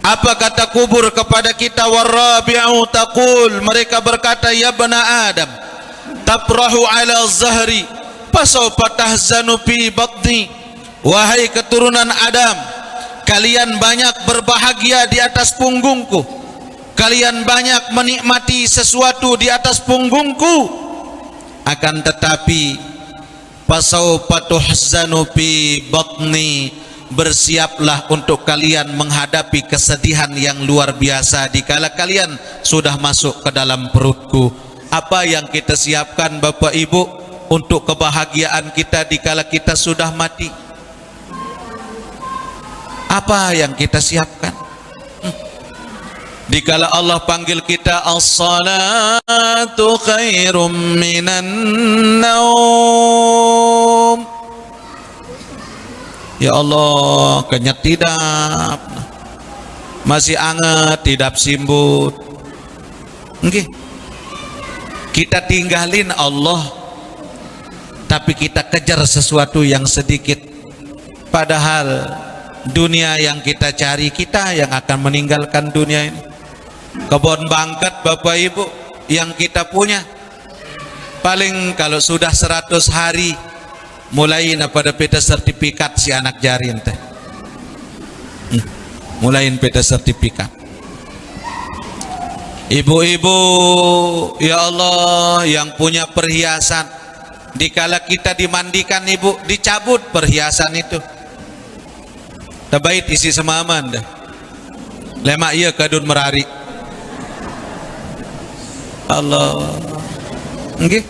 apa kata kubur kepada kita? Warabi'u taqul, mereka berkata, ya bana Adam, taprahu ala zahri fasawfa tahzanu fi batni. Wahai keturunan Adam, kalian banyak berbahagia di atas punggungku, kalian banyak menikmati sesuatu di atas punggungku, akan tetapi fasawfa tuhzanu fi batni, bersiaplah untuk kalian menghadapi kesedihan yang luar biasa dikala kalian sudah masuk ke dalam perutku. Apa yang kita siapkan Bapak Ibu untuk kebahagiaan kita dikala kita sudah mati? Apa yang kita siapkan? Dikala Allah panggil kita, as-salatu khairum minan naum. Ya Allah, kenyat tidap, masih anget tidap simbut. Okay. Kita tinggalin Allah, tapi kita kejar sesuatu yang sedikit. Padahal dunia yang kita cari, kita yang akan meninggalkan dunia ini. Kebun bangkat Bapak Ibu yang kita punya, paling kalau sudah 100 hari mulain pada peta sertifikat si anak jari ente. Mulain peta sertifikat. Ibu-ibu, ya Allah, yang punya perhiasan, dikala kita dimandikan ibu, dicabut perhiasan itu. Tabait isi semaman dah. Lemak iya kadun merari. Allah. Okay.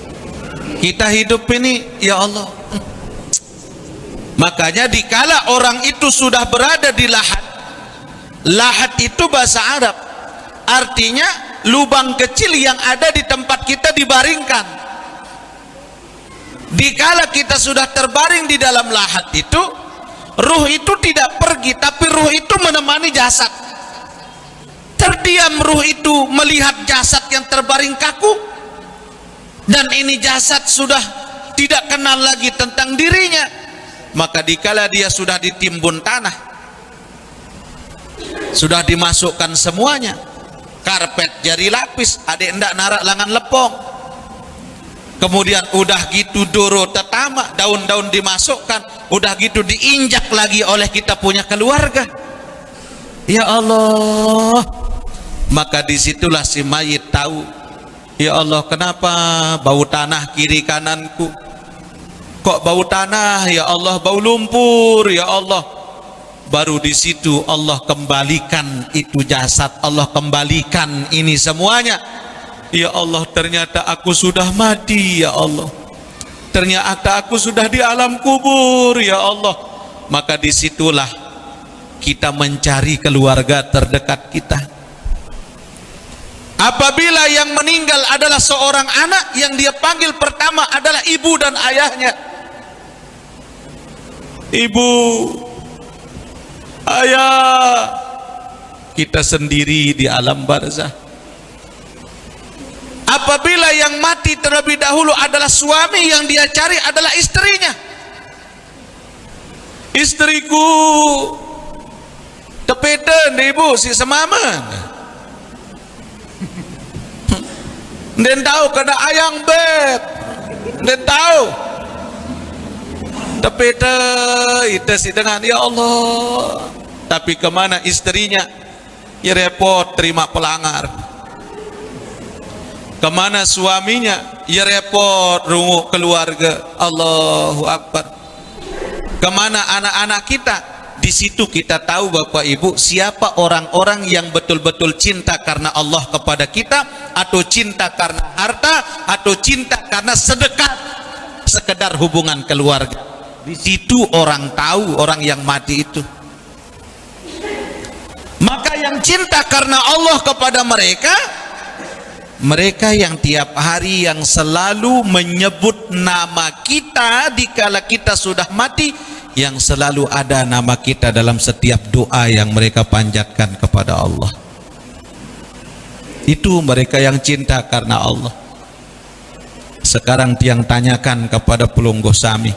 Kita hidup ini, ya Allah. Makanya dikala orang itu sudah berada di lahat. Lahat itu bahasa Arab, artinya lubang kecil yang ada di tempat kita dibaringkan. Dikala kita sudah terbaring di dalam lahat itu, ruh itu tidak pergi, tapi ruh itu menemani jasad. Terdiam ruh itu melihat jasad yang terbaring kaku, dan ini jasad sudah tidak kenal lagi tentang dirinya. Maka dikala dia sudah ditimbun tanah, sudah dimasukkan semuanya, karpet jari lapis, adek ndak narak langan lepong, kemudian udah gitu doro tetama, daun-daun dimasukkan, udah gitu diinjak lagi oleh kita punya keluarga. Ya Allah, maka disitulah si mayit tahu, ya Allah, kenapa bau tanah kiri kananku? Kok bau tanah, ya Allah, bau lumpur, ya Allah. Baru di situ Allah kembalikan itu jasad, Allah kembalikan ini semuanya. Ya Allah, ternyata aku sudah mati, ya Allah. Ternyata aku sudah di alam kubur, ya Allah. Maka disitulah kita mencari keluarga terdekat kita. Apabila yang meninggal adalah seorang anak, yang dia panggil pertama adalah ibu dan ayahnya. Ibu, ayah, kita sendiri di alam barzah. Apabila yang mati terlebih dahulu adalah suami, yang dia cari adalah istrinya. Istriku, tepeden ibu si semaman. Dan tahu kena ayang beb, dan tahu. Tapi itu sih dengan ya Allah. Tapi kemana istrinya? Ya repot terima pelanggar. Kemana suaminya? Ya repot rungu keluarga. Allahu Akbar. Kemana anak-anak kita? Di situ kita tahu Bapak Ibu siapa orang-orang yang betul-betul cinta karena Allah kepada kita, atau cinta karena harta, atau cinta karena sedekah, sekedar hubungan keluarga. Di situ orang tahu orang yang mati itu. Maka yang cinta karena Allah kepada mereka, mereka yang tiap hari yang selalu menyebut nama kita dikala kita sudah mati, yang selalu ada nama kita dalam setiap doa yang mereka panjatkan kepada Allah. Itu mereka yang cinta karena Allah. Sekarang tiang tanyakan kepada Pelungguh Sami,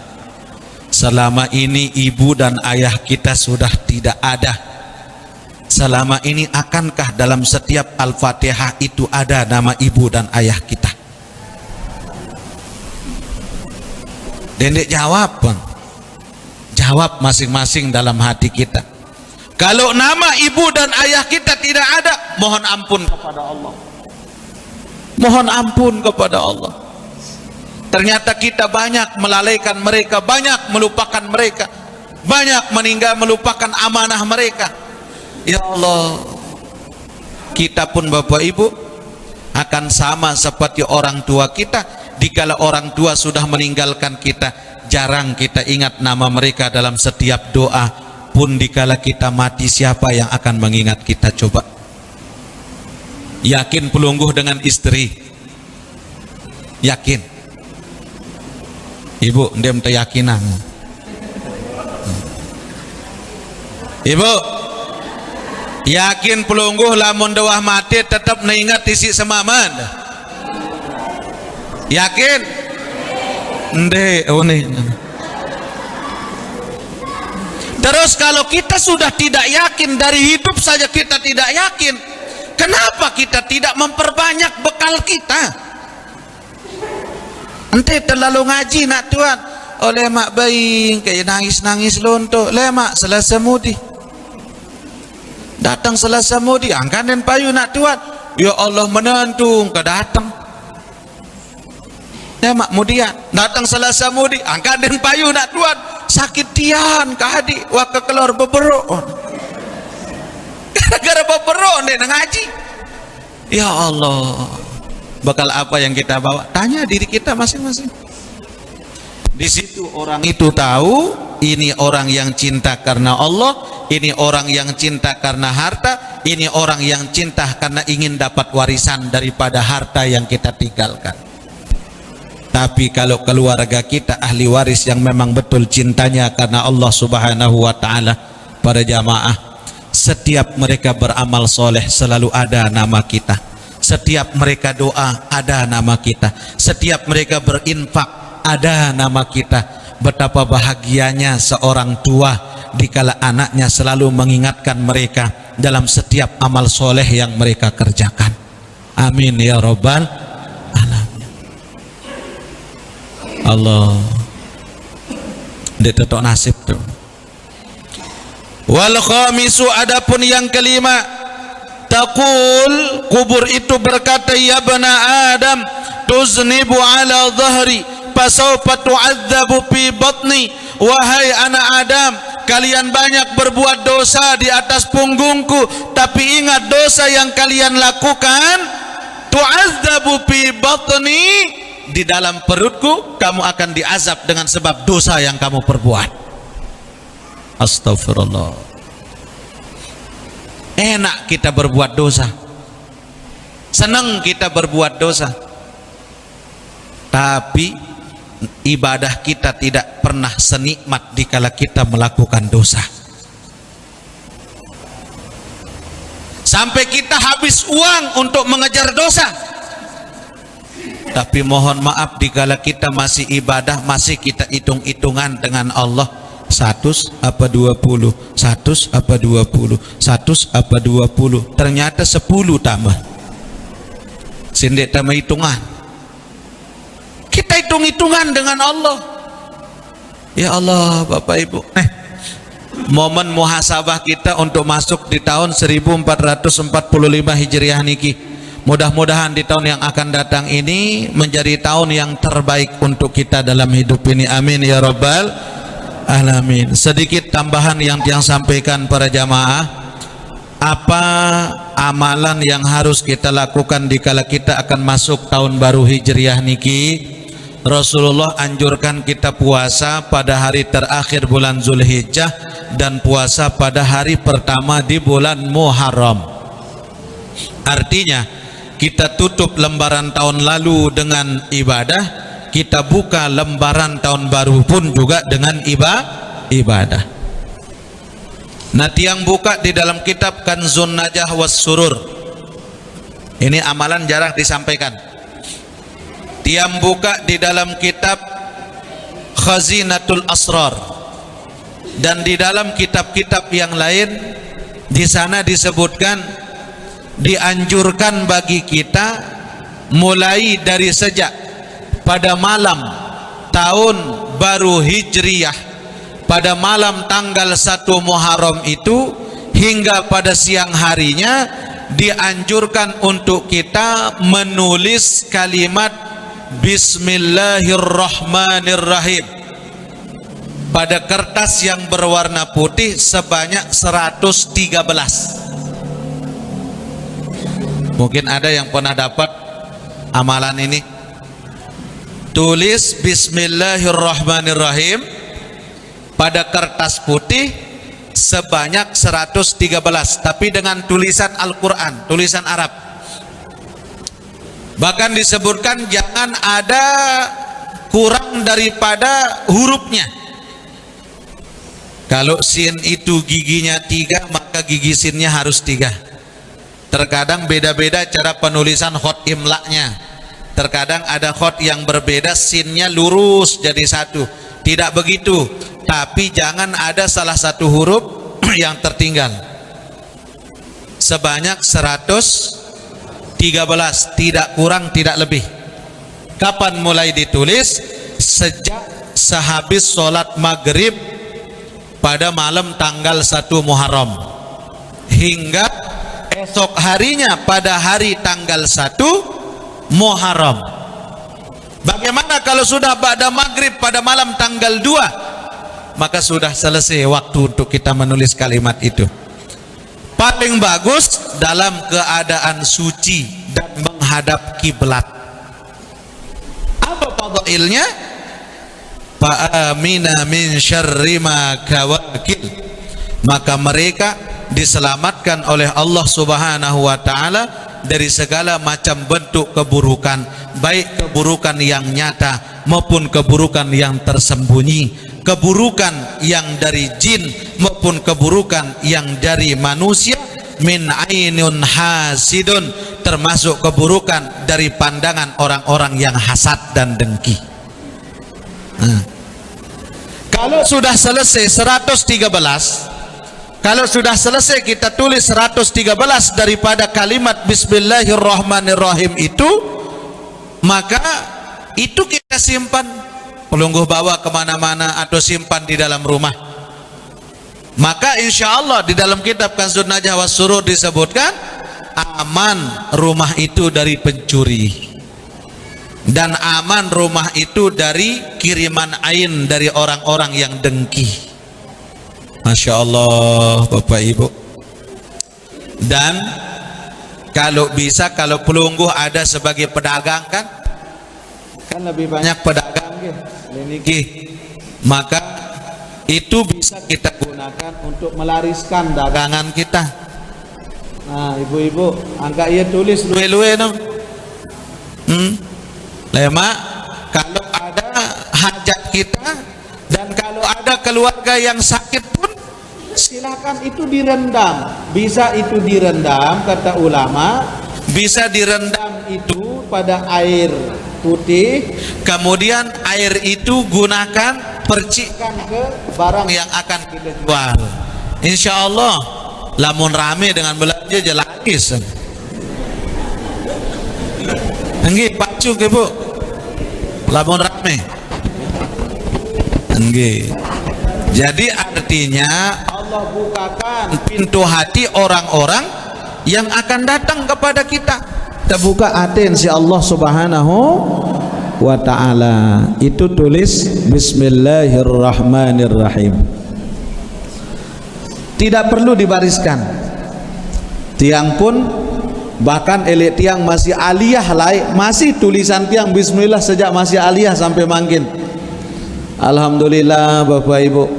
selama ini ibu dan ayah kita sudah tidak ada, selama ini akankah dalam setiap Al-Fatihah itu ada nama ibu dan ayah kita? Dendek jawab, Bang. Jawab masing-masing dalam hati kita. Kalau nama ibu dan ayah kita tidak ada, mohon ampun kepada Allah. Mohon ampun kepada Allah. Ternyata kita banyak melalaikan mereka, banyak melupakan mereka, banyak meninggal melupakan amanah mereka. Ya Allah, kita pun Bapak Ibu akan sama seperti orang tua kita. Dikala orang tua sudah meninggalkan kita, jarang kita ingat nama mereka dalam setiap doa. Pun dikala kita mati, siapa yang akan mengingat kita? Coba yakin Pelungguh dengan istri? Yakin? Ibu ndem teu yakinan. Ibu yakin Pelungguh lamun dewah mati tetap neingat isi semaman? Yakin? Ende oh nih. Terus kalau kita sudah tidak yakin, dari hidup saja kita tidak yakin, kenapa kita tidak memperbanyak bekal kita? Ente terlalu ngaji nak Tuhan, oleh mak bayi kayak nangis-nangis lonto, lemak Selasa mudi. Datang Selasa mudi, angkanin payu nak Tuhan, ya Allah menentung ke datang. Lemak mudian, datang Selasa mudi, angkanin payu nak Tuhan, sakit tian kahadi waka keluar beberok gara-gara beberok nih ngaji. Ya Allah, bakal apa yang kita bawa? Tanya diri kita masing-masing. Di situ orang itu tahu ini orang yang cinta karena Allah, ini orang yang cinta karena harta, ini orang yang cinta karena ingin dapat warisan daripada harta yang kita tinggalkan. Tapi kalau keluarga kita ahli waris yang memang betul cintanya karena Allah Subhanahu wa Ta'ala, para jamaah, setiap mereka beramal soleh selalu ada nama kita. Setiap mereka doa ada nama kita. Setiap mereka berinfak ada nama kita. Betapa bahagianya seorang tua dikala anaknya selalu mengingatkan mereka dalam setiap amal soleh yang mereka kerjakan. Amin ya Rabbal alamin. Allah ditetok nasib tuh. Wal khamisu, adapun yang kelima, taqul, kubur itu berkata, ya bana Adam tuznibu ala dhahri fasawfa tu'adzabu fi batni. Wahai anak Adam, kalian banyak berbuat dosa di atas punggungku, tapi ingat dosa yang kalian lakukan, tu'adzabu fi batni, di dalam perutku kamu akan diazab dengan sebab dosa yang kamu perbuat. Astagfirullah. Enak kita berbuat dosa, Senang kita berbuat dosa, tapi ibadah kita tidak pernah senikmat dikala kita melakukan dosa. Sampai kita habis uang untuk mengejar dosa, tapi mohon maaf dikala kita masih ibadah, masih kita hitung-hitungan dengan Allah. 100 apa 20, 100 apa 20, 100 apa 20, ternyata 10 tambah. Sindek tambah hitungan. Kita hitung-hitungan dengan Allah. Ya Allah, Bapak Ibu, momen muhasabah kita untuk masuk di tahun 1445 Hijriah niki. Mudah-mudahan di tahun yang akan datang ini menjadi tahun yang terbaik untuk kita dalam hidup ini. Amin ya rabbal alamin. Sedikit tambahan yang sampaikan para jamaah, apa amalan yang harus kita lakukan dikala kita akan masuk tahun baru Hijriah niki? Rasulullah anjurkan kita puasa pada hari terakhir bulan Zulhijjah dan puasa pada hari pertama di bulan Muharram. Artinya kita tutup lembaran tahun lalu dengan ibadah, kita buka lembaran tahun baru pun juga dengan ibadah. Nah, tiang buka di dalam kitab Kanzun Najah was Surur. Ini amalan jarang disampaikan. Tiang buka di dalam kitab Khazinatul Asrar dan di dalam kitab-kitab yang lain, di sana disebutkan dianjurkan bagi kita mulai dari sejak pada malam tahun baru Hijriyah, pada malam tanggal 1 Muharram itu hingga pada siang harinya dianjurkan untuk kita menulis kalimat Bismillahirrahmanirrahim pada kertas yang berwarna putih sebanyak 113. Mungkin ada yang pernah dapat amalan ini. Tulis Bismillahirrahmanirrahim pada kertas putih sebanyak 113, tapi dengan tulisan Al-Quran, tulisan Arab. Bahkan disebutkan jangan ada kurang daripada hurufnya. Kalau sin itu giginya 3, maka gigi sinnya harus 3. Terkadang beda-beda cara penulisan khot imlaknya. Terkadang ada khot yang berbeda, sinnya lurus jadi 1. Tidak begitu, tapi jangan ada salah satu huruf yang tertinggal. Sebanyak 113, tidak kurang tidak lebih. Kapan mulai ditulis? Sejak sehabis sholat maghrib pada malam tanggal 1 Muharram hingga esok harinya pada hari tanggal 1 Muharram. Bagaimana kalau sudah pada maghrib pada malam tanggal 2? Maka sudah selesai waktu untuk kita menulis kalimat itu. Paling bagus dalam keadaan suci dan menghadap kiblat. Apa fadailnya? Fa'amina min syarri ma kawakil. Maka mereka diselamatkan oleh Allah Subhanahu wa taala dari segala macam bentuk keburukan, baik keburukan yang nyata maupun keburukan yang tersembunyi, keburukan yang dari jin maupun keburukan yang dari manusia, min ainun hasidun, termasuk keburukan dari pandangan orang-orang yang hasad dan dengki. Kalau sudah selesai 113, kalau sudah selesai kita tulis 113 daripada kalimat Bismillahirrahmanirrahim itu, maka itu kita simpan, pelungguh bawa kemana-mana atau simpan di dalam rumah. Maka insya Allah di dalam kitab Kanzun Najah was Surur disebutkan aman rumah itu dari pencuri dan aman rumah itu dari kiriman ain dari orang-orang yang dengki. Masya Allah Bapak Ibu. Dan kalau bisa, kalau pelungguh ada sebagai pedagang kan lebih banyak pedagang maka itu bisa kita gunakan untuk melariskan dagangan kita. Nah, ibu-ibu, angka ia tulis luwe-luwe no. Lema, kalau ada hajat kita dan kalau ada keluarga yang sakit pun silakan itu direndam. Bisa itu direndam, kata ulama, bisa direndam itu pada air putih, kemudian air itu gunakan percikan ke barang yang akan kita jual. Insya Allah lamun rame dengan belanja jelakis. Nggih pacu ke Bu, lamun rame. Nggih. Jadi artinya Allah bukakan pintu hati orang-orang yang akan datang kepada kita. kita buka hati insya Allah subhanahu wa ta'ala. Itu tulis Bismillahirrahmanirrahim, tidak perlu dibariskan. Tiang pun bahkan elit tiang masih aliyah lain, masih tulisan tiang Bismillah sejak masih aliyah sampai mangkin. Alhamdulillah Bapak Ibu.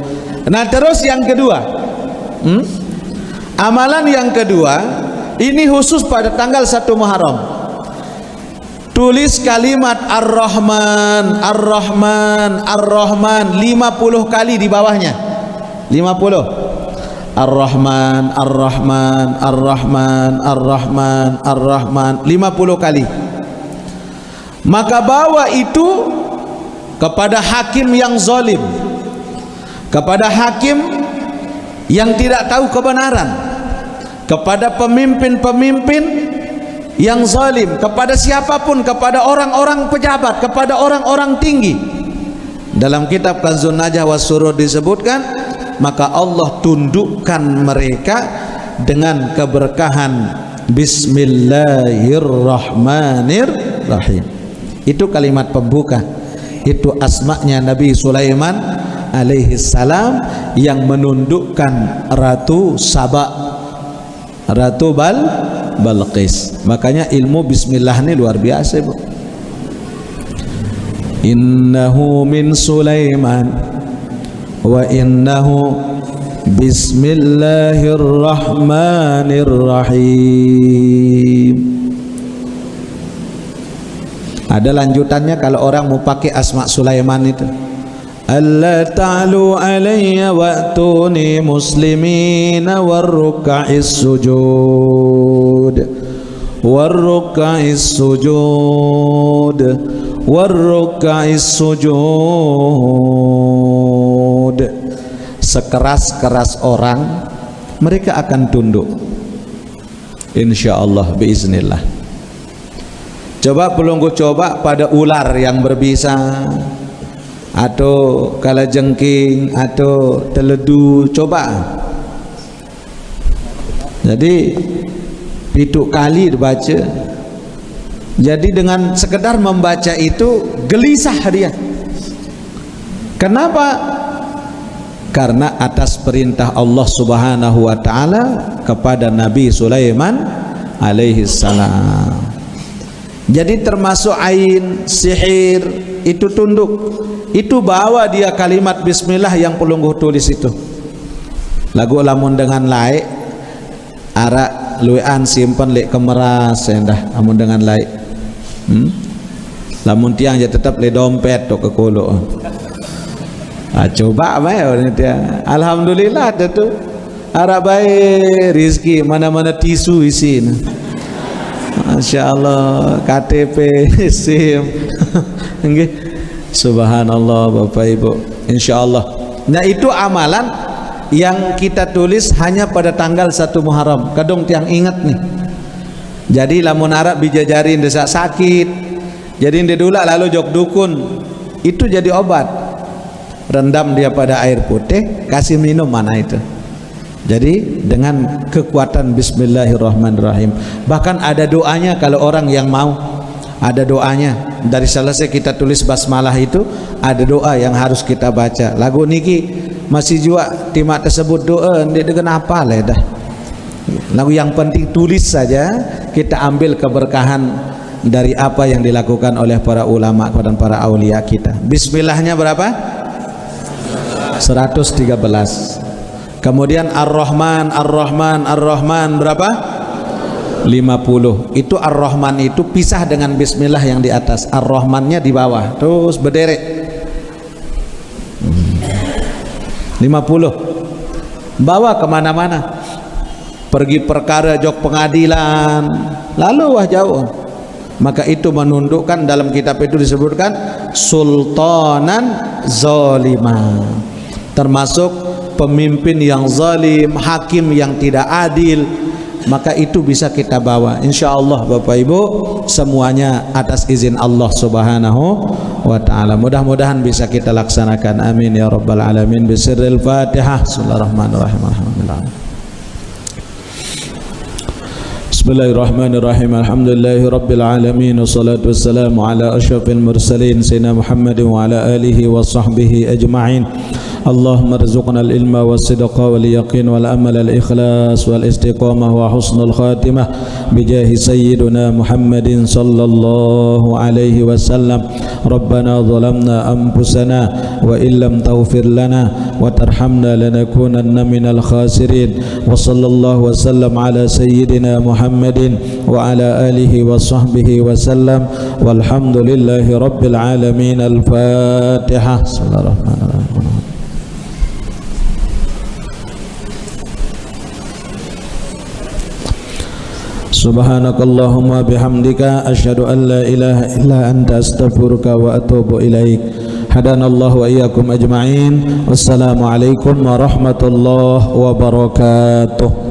Nah terus yang kedua, amalan yang kedua ini khusus pada tanggal 1 Muharram. Tulis kalimat Ar-Rahman, Ar-Rahman, Ar-Rahman 50 kali di bawahnya. 50. Ar-Rahman, Ar-Rahman, Ar-Rahman, Ar-Rahman, Ar-Rahman 50 kali. Maka bawa itu kepada hakim yang zalim, kepada hakim yang tidak tahu kebenaran, kepada pemimpin-pemimpin yang zalim, kepada siapapun, kepada orang-orang pejabat, kepada orang-orang tinggi. Dalam kitab Kanzun Najah was Surur disebutkan, maka Allah tundukkan mereka dengan keberkahan Bismillahirrahmanirrahim. Itu kalimat pembuka. Itu asma'nya Nabi Sulaiman alaihi salam yang menundukkan Ratu Saba, Ratu Balqis. Makanya ilmu bismillah ini luar biasa, Bu. Innahu min Sulaiman wa innahu bismillahirrahmanirrahim. Ada lanjutannya kalau orang mau pakai asma Sulaiman itu. Alla ta'lu alayya wa'tuni muslimina warruka'is sujud warruka'is sujud warruka'is sujud. Sekeras-keras orang mereka akan tunduk, insyaallah biiznillah. Coba pelunggu coba pada ular yang berbisa, atau kalajengking, atau teledu, coba. Jadi pitu kali dibaca. Jadi dengan sekedar membaca itu gelisah dia. Kenapa? Karena atas perintah Allah Subhanahu wa taala kepada Nabi Sulaiman alaihi salam. Jadi termasuk ain, sihir, itu tunduk. Itu bawa dia kalimat bismillah yang pelungguh tulis itu. Lagu lamun dengan laik, arak luwean simpan lek kemeras endah amun dengan laik. Lamun tiang je tetap le dompet to ke kolo. Coba bae dia. Alhamdulillah tu. Arak bae rezeki mana-mana tisu isi. Masya Allah, KTP, SIM. Subhanallah Bapak Ibu, insya Allah. Nah itu amalan yang kita tulis hanya pada tanggal 1 Muharram. Kadang tiang ingat nih. Jadi lamun Arab bijajarin desak sakit, jadi dia dulu lalu jok dukun, itu jadi obat. Rendam dia pada air putih, kasih minum mana itu. Jadi dengan kekuatan Bismillahirrahmanirrahim. Bahkan ada doanya kalau orang yang mau, ada doanya. Dari selesai kita tulis basmalah itu ada doa yang harus kita baca. Lagu niki masih juga timak tersebut doa dia dengan apa lah dah. Lagu yang penting tulis saja, kita ambil keberkahan dari apa yang dilakukan oleh para ulama dan para aulia kita. Bismillahnya berapa? 113. Kemudian Ar-Rahman, Ar-Rahman, Ar-Rahman berapa? 50. Itu Ar-Rahman itu pisah dengan bismillah yang di atas, Ar-Rahmannya di bawah, terus berderet. 50. Bawa kemana-mana, pergi perkara jok pengadilan, lalu wah jauh. Maka itu menundukkan, dalam kitab itu disebutkan sultanan zalima, termasuk pemimpin yang zalim, hakim yang tidak adil. Maka itu bisa kita bawa, insyaallah Bapak Ibu, semuanya atas izin Allah Subhanahu wa taala. Mudah-mudahan bisa kita laksanakan, amin ya rabbal alamin. Bisirril Fatihah. Bismillahirrahmanirrahim. Alhamdulillah. Bismillahirrahmanirrahim. Alhamdulillahi rabbil alamin, wassalatu wassalamu ala asyrafil mursalin sayyidina Muhammadin wa ala alihi wa sahbihi ajma'in. Allahumma rzuqna al-ilma was-sidqa wal-yaqin wal-amal al-ikhlas wal-istiqamah wa husnul khatimah bijahi sayyidina Muhammadin sallallahu alaihi wasallam. Rabbana zalamna anfusana wa illam taghfir lana wa tarhamna lanakunanna minal khasirin. Wa sallallahu wasallam ala sayyidina Muhammadin wa ala alihi wa sahbihi wasallam. Walhamdulillahi rabbil alamin. Al-Fatihah. Bismillahirrahmanirrahim. Subhanakallahumma bihamdika asyhadu an la ilaha illa anta astaghfiruka wa atubu ilaik. Hadanallahu wa iyyakum ajma'in. Wassalamu alaikum warahmatullahi wabarakatuh.